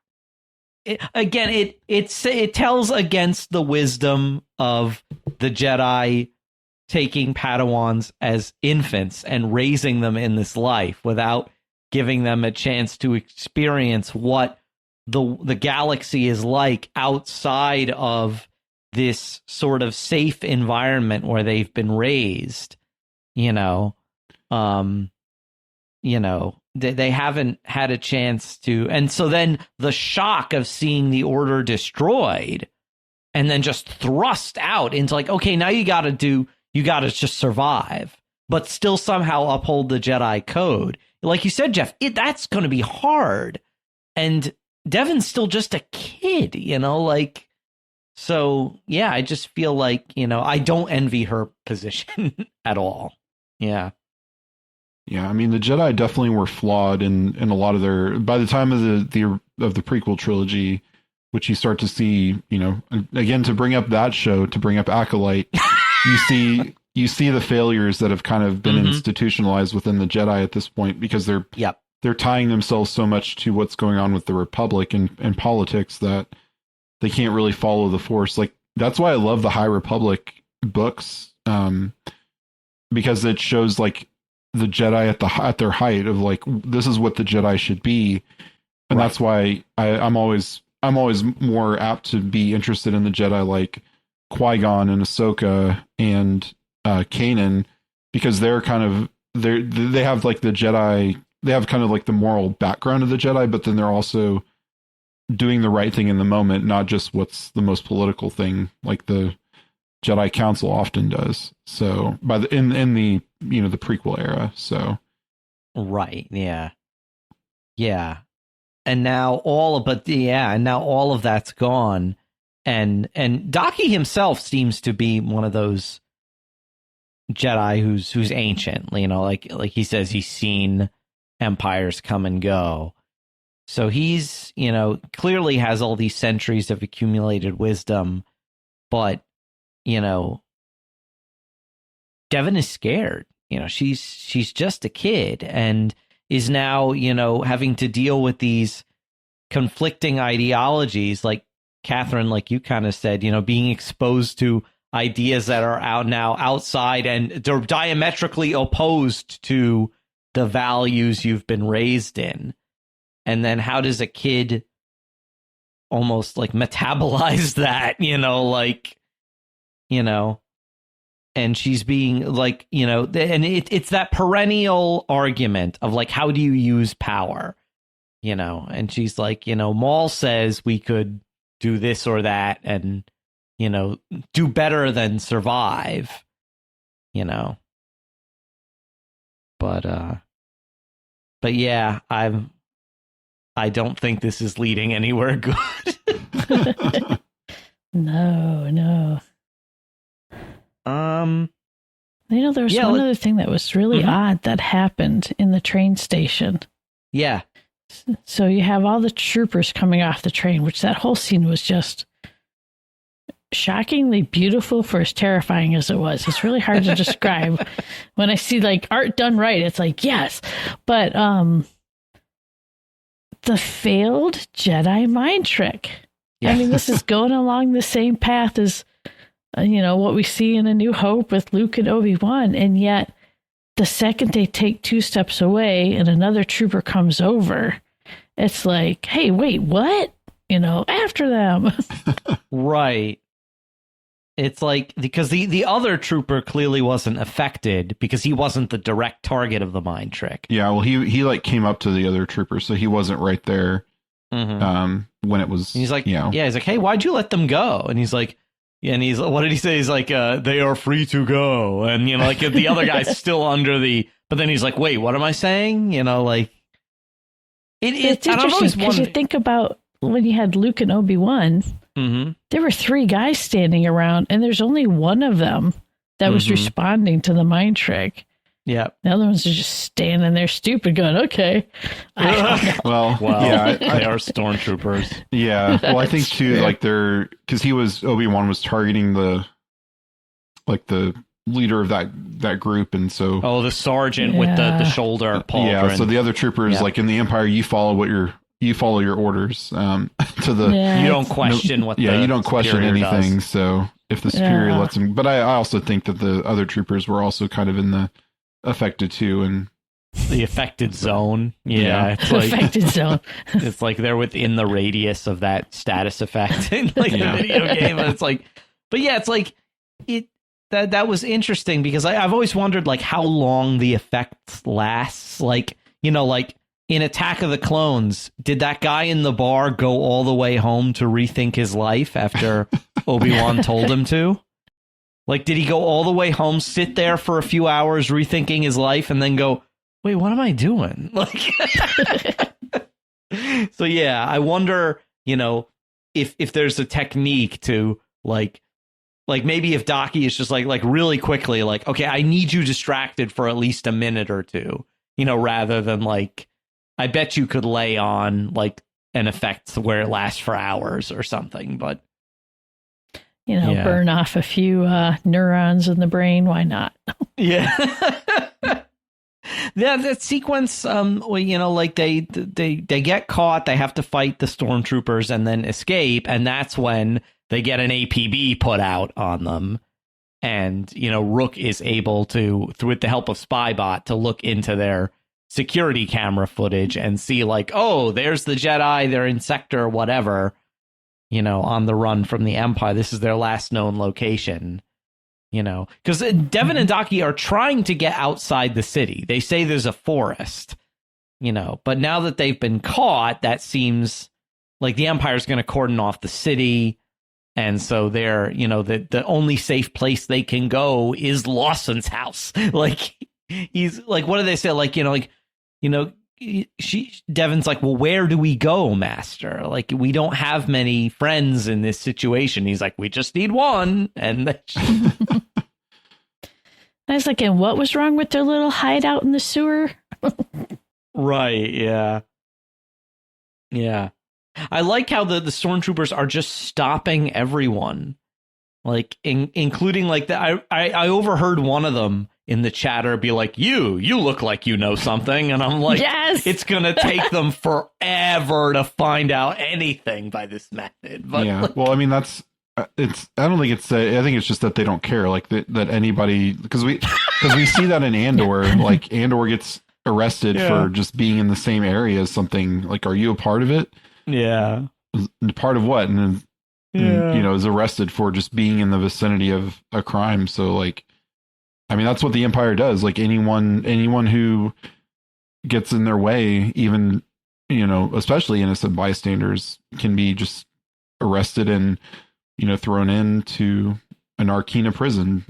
tells against the wisdom of the Jedi taking Padawans as infants and raising them in this life without giving them a chance to experience what the galaxy is like outside of this sort of safe environment where they've been raised. You know, they haven't had a chance to, and so then the shock of seeing the Order destroyed and then just thrust out into like, okay, now you got to just survive, but still somehow uphold the Jedi code. Like you said, Jeff, that's going to be hard. And Devon's still just a kid, you know, like, so yeah, I just feel like, you know, I don't envy her position at all. Yeah. Yeah, I mean, the Jedi definitely were flawed in a lot of their, by the time of the prequel trilogy, which you start to see, you know, again, to bring up that show, to bring up Acolyte, you see the failures that have kind of been institutionalized within the Jedi at this point, because they're tying themselves so much to what's going on with the Republic and politics that they can't really follow the Force. Like, that's why I love the High Republic books, because it shows like the Jedi at their height of like, this is what the Jedi should be. And that's why I'm always more apt to be interested in the Jedi like Qui-Gon and Ahsoka and Kanan, because they're kind of, they have like the Jedi, they have kind of like the moral background of the Jedi, but then they're also doing the right thing in the moment, not just what's the most political thing like the Jedi Council often does. So in the, you know, the prequel era. So right, yeah. And now all of that's gone. And Daki himself seems to be one of those Jedi who's ancient, you know, like he says he's seen empires come and go. So he's, you know, clearly has all these centuries of accumulated wisdom, but, you know, Devon is scared. You know, she's just a kid and is now, you know, having to deal with these conflicting ideologies, like Kathryn, like you kind of said, you know, being exposed to ideas that are outside and they're diametrically opposed to the values you've been raised in. And then how does a kid almost like metabolize that, you know, like, you know, and she's being like, you know, and it's that perennial argument of like, how do you use power, you know? And she's like, you know, Maul says we could do this or that and, you know, do better than survive, you know. But yeah, I don't think this is leading anywhere good. No. You know, there was one other thing that was really odd that happened in the train station. Yeah. So you have all the troopers coming off the train, which that whole scene was just shockingly beautiful for as terrifying as it was. It's really hard to describe. When I see like art done right, it's like, yes. But the failed Jedi mind trick. Yeah. I mean, this is going along the same path as, you know, what we see in A New Hope with Luke and Obi-Wan. And yet the second they take 2 steps away and another trooper comes over, it's like, hey, wait, what? You know, after them. Right. It's like, because the other trooper clearly wasn't affected because he wasn't the direct target of the mind trick. Yeah, well, he like came up to the other trooper, so he wasn't right there when it was. And he's like, you know. Yeah, he's like, hey, why'd you let them go? And he's like, and he's, what did he say? He's like, they are free to go. And, you know, like the other guy's still under the, but then he's like, wait, what am I saying? You know, like, it's interesting because you think about when you had Luke and Obi-Wan, there were 3 guys standing around and there's only one of them that was responding to the mind trick. Yeah. The other ones are just standing there stupid going, okay. I don't know. Well, yeah, they are stormtroopers. Yeah. Well, I think too, like because Obi-Wan was targeting the leader of that group, and so the sergeant with the shoulder pauldron. Yeah. So the other troopers, like in the Empire, you follow your orders. To the you don't question what. Yeah, you don't question anything. Does. So if the superior lets them, but I also think that the other troopers were also kind of in the affected too, and the affected zone. Yeah. It's like, affected zone. It's like they're within the radius of that status effect in like the video game. And it's like, but yeah, it's like that was interesting because I've always wondered like how long the effect lasts. Like, like in Attack of the Clones, did that guy in the bar go all the way home to rethink his life after Obi-Wan told him to? Like, did he go all the way home, sit there for a few hours rethinking his life, and then go, wait, what am I doing? Like, so yeah, I wonder, if there's a technique to like maybe if Daki is just like really quickly, like, okay, I need you distracted for at least a minute or two, rather than like, I bet you could lay on like an effect where it lasts for hours or something, but burn off a few neurons in the brain. Why not? Yeah. That sequence, like they get caught, they have to fight the stormtroopers and then escape, and that's when they get an APB put out on them. And, Rook is able to, with the help of Spybot, to look into their security camera footage and see like, oh, there's the Jedi, they're in sector whatever, on the run from the Empire. This is their last known location, because Devon and Daki are trying to get outside the city. They say there's a forest, but now that they've been caught, that seems like the Empire's going to cordon off the city. And so they're, the only safe place they can go is Lawson's house. Like, he's like, what do they say? Like, Devon's like, well, where do we go, Master? Like, we don't have many friends in this situation. He's like, we just need one. And I was like, and what was wrong with their little hideout in the sewer? Right. Yeah. Yeah. I like how the stormtroopers are just stopping everyone, like including like that. I overheard one of them in the chatter be like, you look like you know something. And I'm like, yes, it's going to take them forever to find out anything by this method. But yeah, well, I mean, I don't think it's, I think it's just that they don't care, like that anybody, because we see that in Andor, like Andor gets arrested for just being in the same area as something. Like, are you a part of it? Yeah. Part of what? And is arrested for just being in the vicinity of a crime. So like, I mean, that's what the Empire does. Like anyone who gets in their way, even, especially innocent bystanders, can be just arrested and, thrown into an Arcana prison.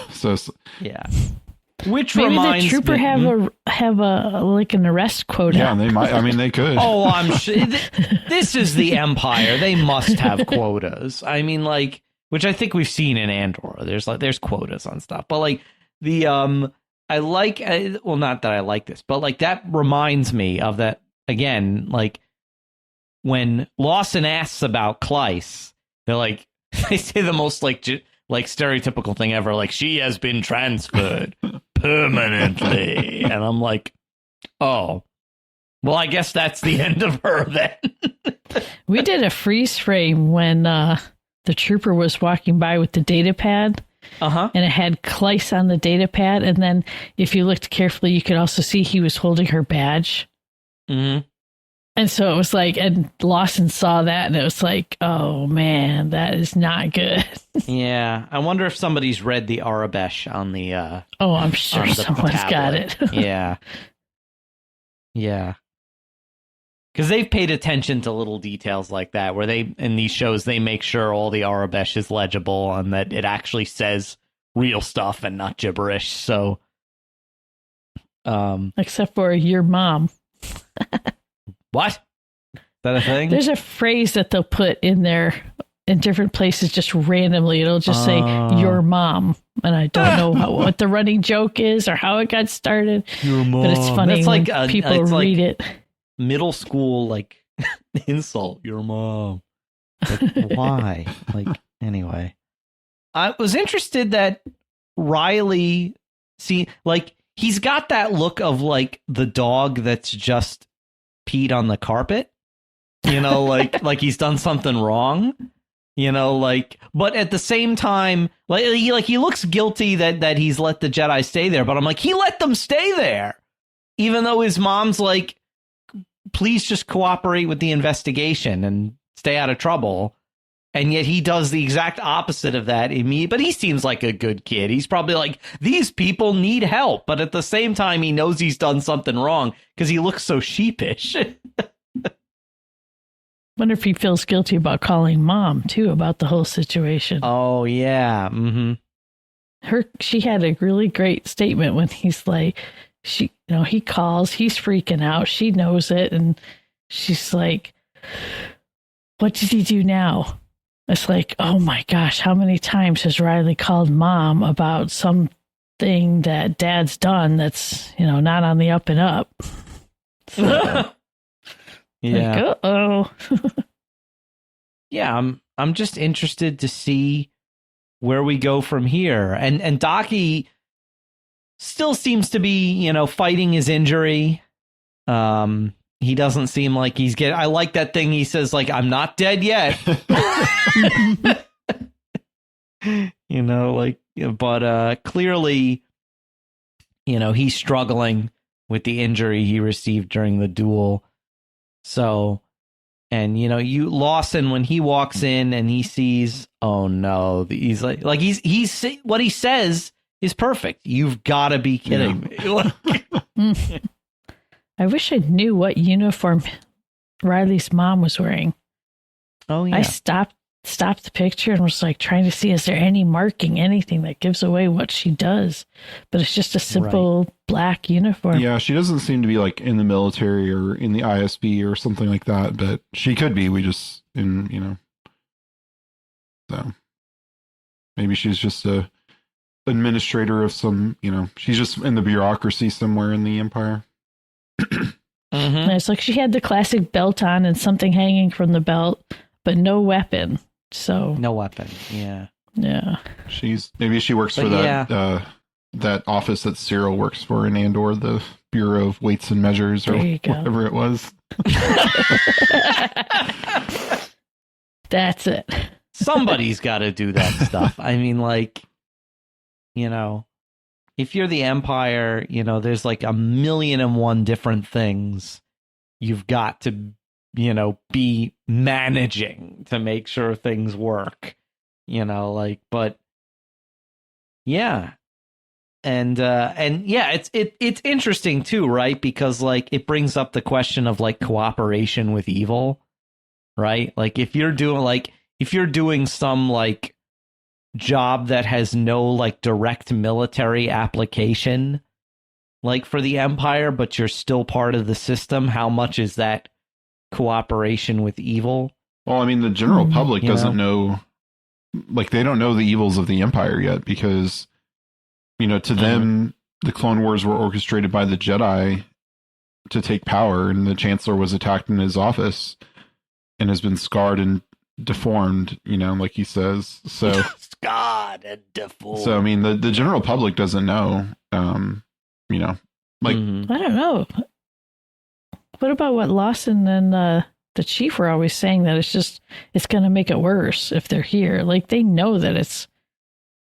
So yeah. Which maybe reminds the trooper me, have a like an arrest quota. Yeah, they might. I mean, they could. Oh, I'm sure. This is the Empire. They must have quotas. I mean, like, which I think we've seen in Andor. There's quotas on stuff, but like I like. Well, not that I like this, but like that reminds me of that again. Like when Lawson asks about Klyce, they're like, they say the most like stereotypical thing ever. Like, she has been transferred permanently. And I'm like, oh, well, I guess that's the end of her then. We did a freeze frame when the trooper was walking by with the data pad. And it had Klyce on the data pad. And then if you looked carefully, you could also see he was holding her badge. Mm-hmm. And so it was like, and Lawson saw that and it was like, oh man, that is not good. Yeah. I wonder if somebody's read the Arabesh on the oh, I'm sure someone's got it. Yeah. Yeah. Because they've paid attention to little details like that, where they, in these shows, they make sure all the Arabesh is legible and that it actually says real stuff and not gibberish. So, except for your mom. What? Is that a thing? There's a phrase that they'll put in there in different places just randomly. It'll just say your mom. And I don't know what the running joke is or how it got started. Your mom. But it's funny when people read it. Middle school, like, insult. Your mom. Like, why? Like, anyway. I was interested that Riley, he's got that look of, like, the dog that's just peed on the carpet. You know, like he's done something wrong. You know, like, but at the same time, he looks guilty that he's let the Jedi stay there. But I'm like, he let them stay there, even though his mom's like, please just cooperate with the investigation and stay out of trouble. And yet he does the exact opposite of that in me. But he seems like a good kid. He's probably like, these people need help. But at the same time, he knows he's done something wrong because he looks so sheepish. Wonder if he feels guilty about calling mom too about the whole situation. Oh yeah. Mm-hmm. She had a really great statement when he's like, he calls, he's freaking out. She knows it. And she's like, what did he do now? It's like, oh my gosh, how many times has Riley called mom about something that dad's done that's, not on the up and up? So, yeah. Like, uh-oh. Yeah, I'm just interested to see where we go from here. And Daki still seems to be, fighting his injury. He doesn't seem like he's I like that thing he says, like, I'm not dead yet. But clearly, he's struggling with the injury he received during the duel. So, and Lawson, when he walks in and he sees, oh no, he's like he's what he says is perfect. You've got to be kidding me. I wish I knew what uniform Riley's mom was wearing. Oh yeah. I stopped the picture and was like trying to see, is there any marking, anything that gives away what she does? But it's just a simple black uniform. Yeah, she doesn't seem to be like in the military or in the ISB or something like that, but she could be. We just, so maybe she's just a administrator of some, she's just in the bureaucracy somewhere in the Empire. And it's like she had the classic belt on and something hanging from the belt, but no weapon. So no weapon. Yeah. Maybe she works for that that office that Cyril works for in Andor, the Bureau of Weights and Measures, or whatever it was. That's it. Somebody's got to do that stuff. I mean, like, if you're the Empire, there's like 1,000,001 different things you've got to, be managing to make sure things work, but yeah. And yeah, it's interesting too, right? Because like it brings up the question of like cooperation with evil, right? Like if you're doing some like job that has no like direct military application, like for the Empire, but you're still part of the system, how much is that cooperation with evil? Well, I mean, the general public doesn't know, like they don't know the evils of the Empire yet, because to them the Clone Wars were orchestrated by the Jedi to take power, and the Chancellor was attacked in his office and has been scarred and deformed, like he says. So scarred and deformed. So I mean, the general public doesn't know. Like I don't know. What about what Lawson and the chief were always saying, that it's going to make it worse if they're here? Like they know that it's.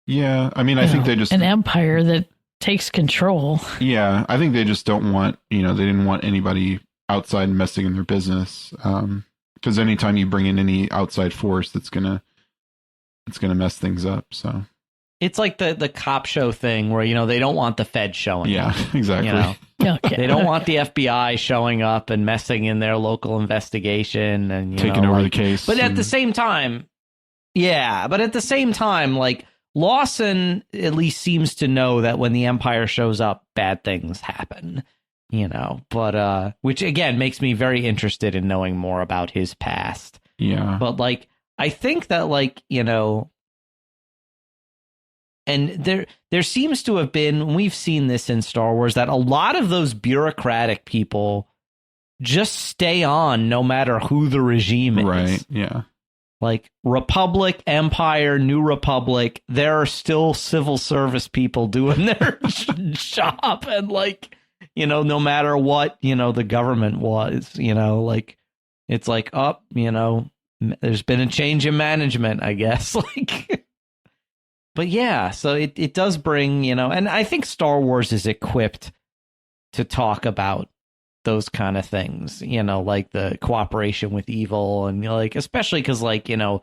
Yeah, I mean, I think they just an empire that takes control. Yeah, I think they just don't want, they didn't want anybody outside messing in their business. Because anytime you bring in any outside force, it's gonna mess things up. So it's like the cop show thing where they don't want the Fed showing. Yeah, up, exactly. Okay. They don't want the FBI showing up and messing in their local investigation and taking over the case. But at the same time, like Lawson at least seems to know that when the Empire shows up, bad things happen. But which again makes me very interested in knowing more about his past. Yeah. But like I think that, like, you know, and there seems to have been, we've seen this in Star Wars, that a lot of those bureaucratic people just stay on no matter who the regime is. Right, yeah. Like Republic, Empire, New Republic, there are still civil service people doing their job. And, like, you know, no matter what, you know, the government was, you know, like, it's like, oh, you know, there's been a change in management, I guess. Like, but yeah, so it does bring, you know, and I think Star Wars is equipped to talk about those kind of things, you know, like the cooperation with evil, and, you know, like, especially because, like, you know,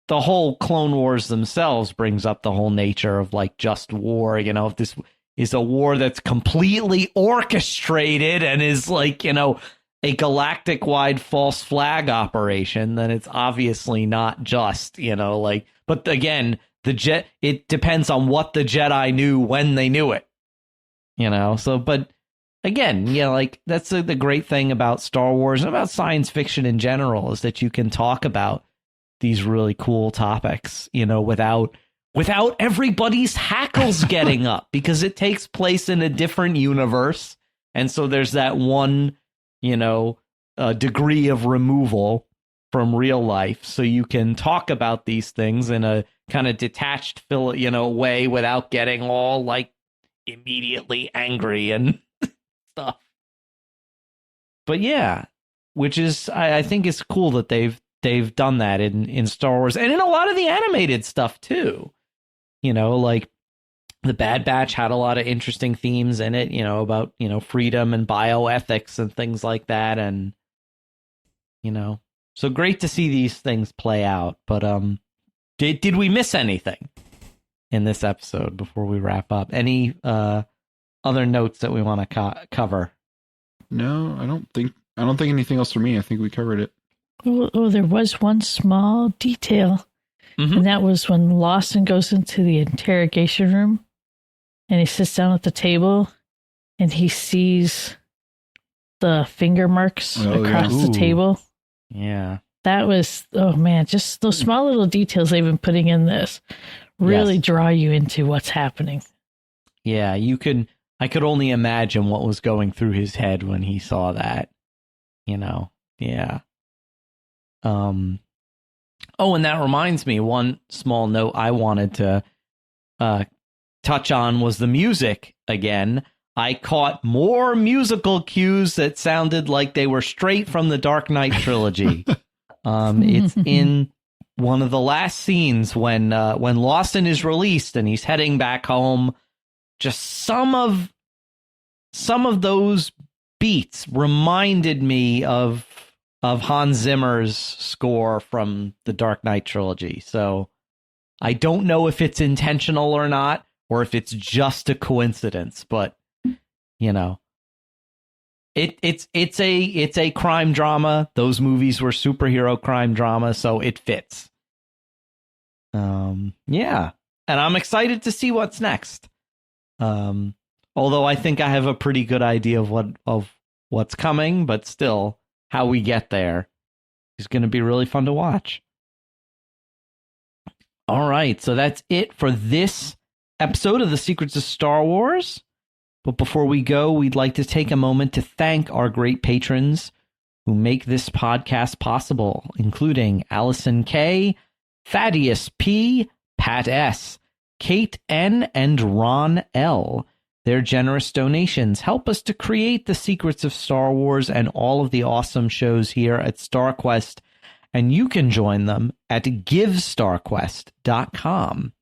the whole Clone Wars themselves brings up the whole nature of, like, just war. You know, if this is a war that's completely orchestrated and is, like, you know, a galactic wide false flag operation, then it's obviously not just, you know, like, but again, it depends on what the Jedi knew when they knew it, you know, so, but again, you know, like, that's the great thing about Star Wars and about science fiction in general, is that you can talk about these really cool topics, you know, without everybody's hackles getting up, because it takes place in a different universe. And so there's that one, you know, degree of removal from real life. So you can talk about these things in a kind of detached, you know, way without getting all, like, immediately angry and stuff. But yeah, which is, I think it's cool that they've done that in Star Wars, and in a lot of the animated stuff too. You know, like the Bad Batch had a lot of interesting themes in it, you know, about, you know, freedom and bioethics and things like that. And, you know, so great to see these things play out. But did we miss anything in this episode before we wrap up? Any other notes that we want to cover? No, I don't think anything else for me. I think we covered it. Oh, there was one small detail, and that was when Lawson goes into the interrogation room, and he sits down at the table, and he sees the finger marks across the table. Yeah. That was, oh man, just those small little details they've been putting in this really draw you into what's happening. Yeah, I could only imagine what was going through his head when he saw that, you know. Yeah. Oh, and that reminds me, one small note I wanted to touch on was the music again. I caught more musical cues that sounded like they were straight from the Dark Knight trilogy. It's in one of the last scenes when Lawson is released and he's heading back home. Just some of those beats reminded me of Hans Zimmer's score from the Dark Knight trilogy. So I don't know if it's intentional or not, or if it's just a coincidence, but you know, it's a crime drama. Those movies were superhero crime drama, so it fits. Yeah, and I'm excited to see what's next. Although I think I have a pretty good idea of what's coming, but still, how we get there is going to be really fun to watch. All right, so that's it for this episode of The Secrets of Star Wars. But before we go, we'd like to take a moment to thank our great patrons who make this podcast possible, including Allison K., Thaddeus P., Pat S., Kate N., and Ron L. Their generous donations help us to create The Secrets of Star Wars and all of the awesome shows here at StarQuest, and you can join them at GiveStarQuest.com.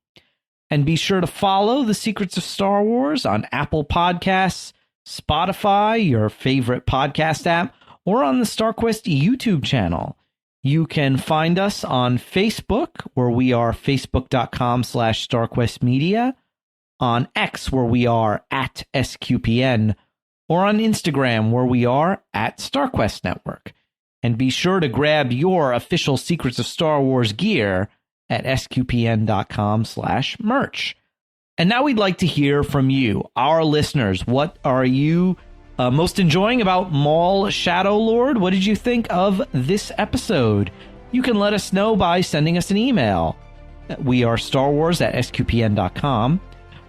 And be sure to follow The Secrets of Star Wars on Apple Podcasts, Spotify, your favorite podcast app, or on the StarQuest YouTube channel. You can find us on Facebook, where we are facebook.com/StarQuestMedia, on X, where we are at SQPN, or on Instagram, where we are at StarQuest Network. And be sure to grab your official Secrets of Star Wars gear at sqpn.com/merch. And now we'd like to hear from you, our listeners. What are you most enjoying about Maul Shadow Lord? What did you think of this episode? you can let us know by sending us an email. We are starwars@sqpn.com,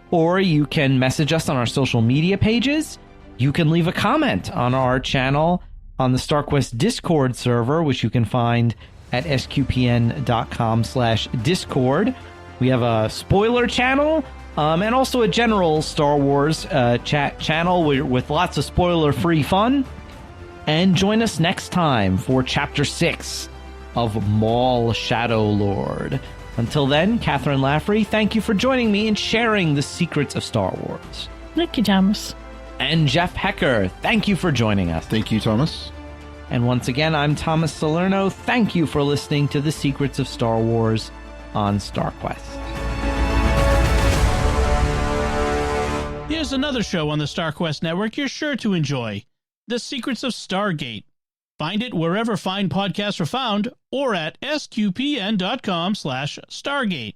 or you can message us on our social media pages. You can leave a comment on our channel on the StarQuest Discord server, which you can find at sqpn.com/discord. We have a spoiler channel and also a general Star Wars chat channel with lots of spoiler-free fun. And join us next time for Chapter 6 of Maul Shadow Lord. Until then, Kathryn Laffrey, thank you for joining me and sharing the secrets of Star Wars. Thank you, Thomas. And Jeff Haecker, thank you for joining us. Thank you, Thomas. And once again, I'm Thomas Salerno. Thank you for listening to The Secrets of Star Wars on StarQuest. Here's another show on the StarQuest Network you're sure to enjoy. The Secrets of Stargate. Find it wherever fine podcasts are found or at sqpn.com/Stargate.